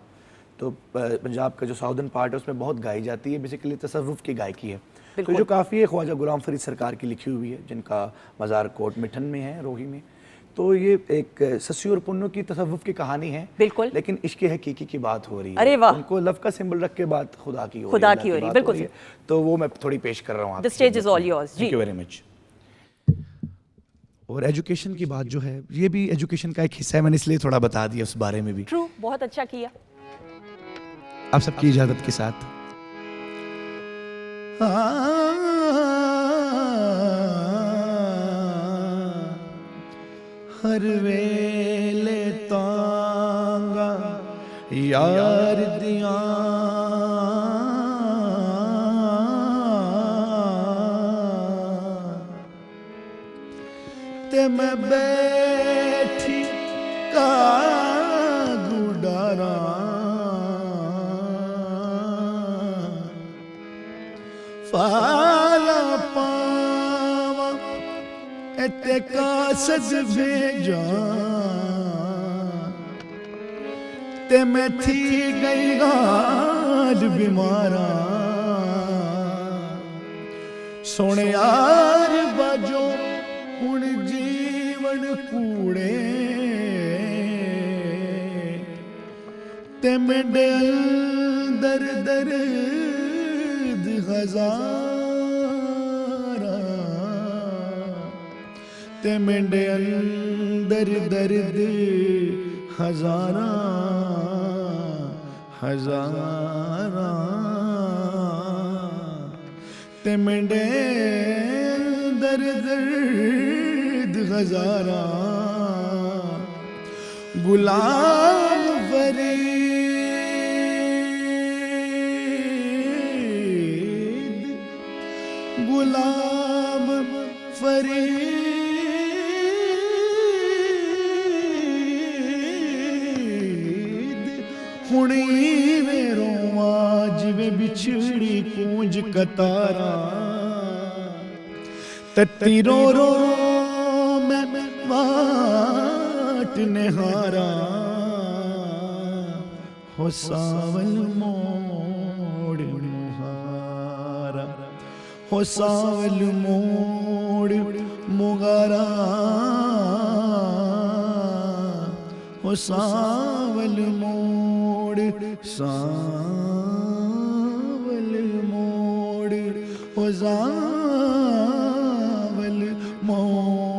तो पंजाब का जो साउदर्न पार्ट है उसमें बहुत गाई जाती है, बेसिकली तसव्वुफ की गायकी है। तो जो काफ़ी है ख्वाजा गुलाम फरीद सरकार की लिखी हुई है, जिनका मज़ार कोट मिठन में है, रोही में। तो ये एक सस्सी और पुन्नू की तसव्वुफ की कहानी है बिल्कुल। लेकिन इश्क हकीकी की बात हो रही है। अरे वाह। उनको लव का सिंबल रख के बात खुदा की हो खुदा रही है, की हो रही है, बात बिल्कुल है। तो वो मैं थोड़ी पेश कर रहा हूँ। The stage is all yours, जी। Thank you very much. और एजुकेशन की बात जो है ये भी एजुकेशन का एक हिस्सा है, मैंने इसलिए थोड़ा बता दिया उस बारे में भी। ट्रू, बहुत अच्छा किया। आप सबकी इजाजत के साथ। हर वेले तांगा यार दिया ते मैं बैठी का गुडारा फाला पावा एते कासज भेजा ते मैं थी गई गाल बीमारा सोने यार बाजो हुण जीवन कूड़े ते मेरे अंदर दर्द हजारा ते मेरे अंदर दर्द हजारा हजारा ते मेरे अंदर दर्द हजारा गुलाम फरीद गुलाम फरीद हुणी मेरो आज वे बिछड़ी कूंज कतारा तत्ती रो रो मैं वाट निहारा हो सावल मोड़ मुहारा हो सावल मोड़ मुगारा हो सावल मोड़ सावल मोड़ हो सावल मोड़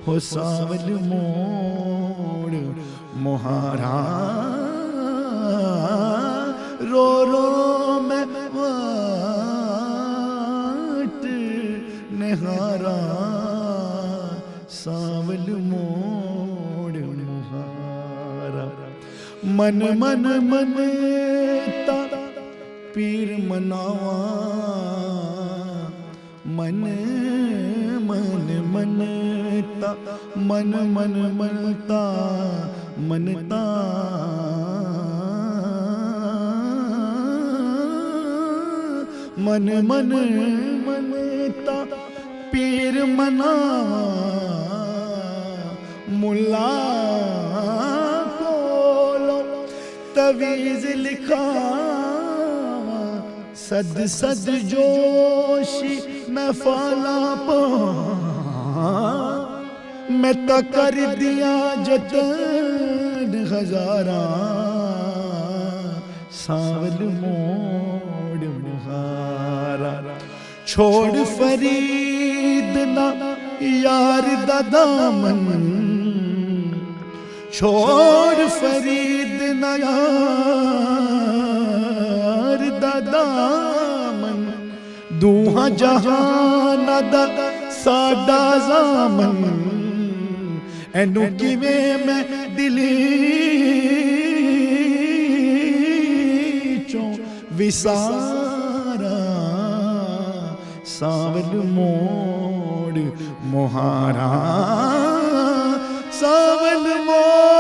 हो सावल मोड़ मुहारा रो रो मैं वाट निहारा सावल मोड़ मुहारा मन मन मनता पीर मनावा मन मन मनता मन मन मनता मनता मन मन मनता पीर मनावा मुल्ला कोलो तवीज लिखावा सद सद जोशी मैं फाला पा मैं तो कर दिया जतन हजारा सावल मोड़ मुहारा छोड़ फरीद ना यार दा दामन छोड़ फरीद ना यार दा दामन दूहा जहान दा साडा ज़ामन एनू किवें मैं दिली चों विसारा सावल मोड़ मुहारा सावल मोड़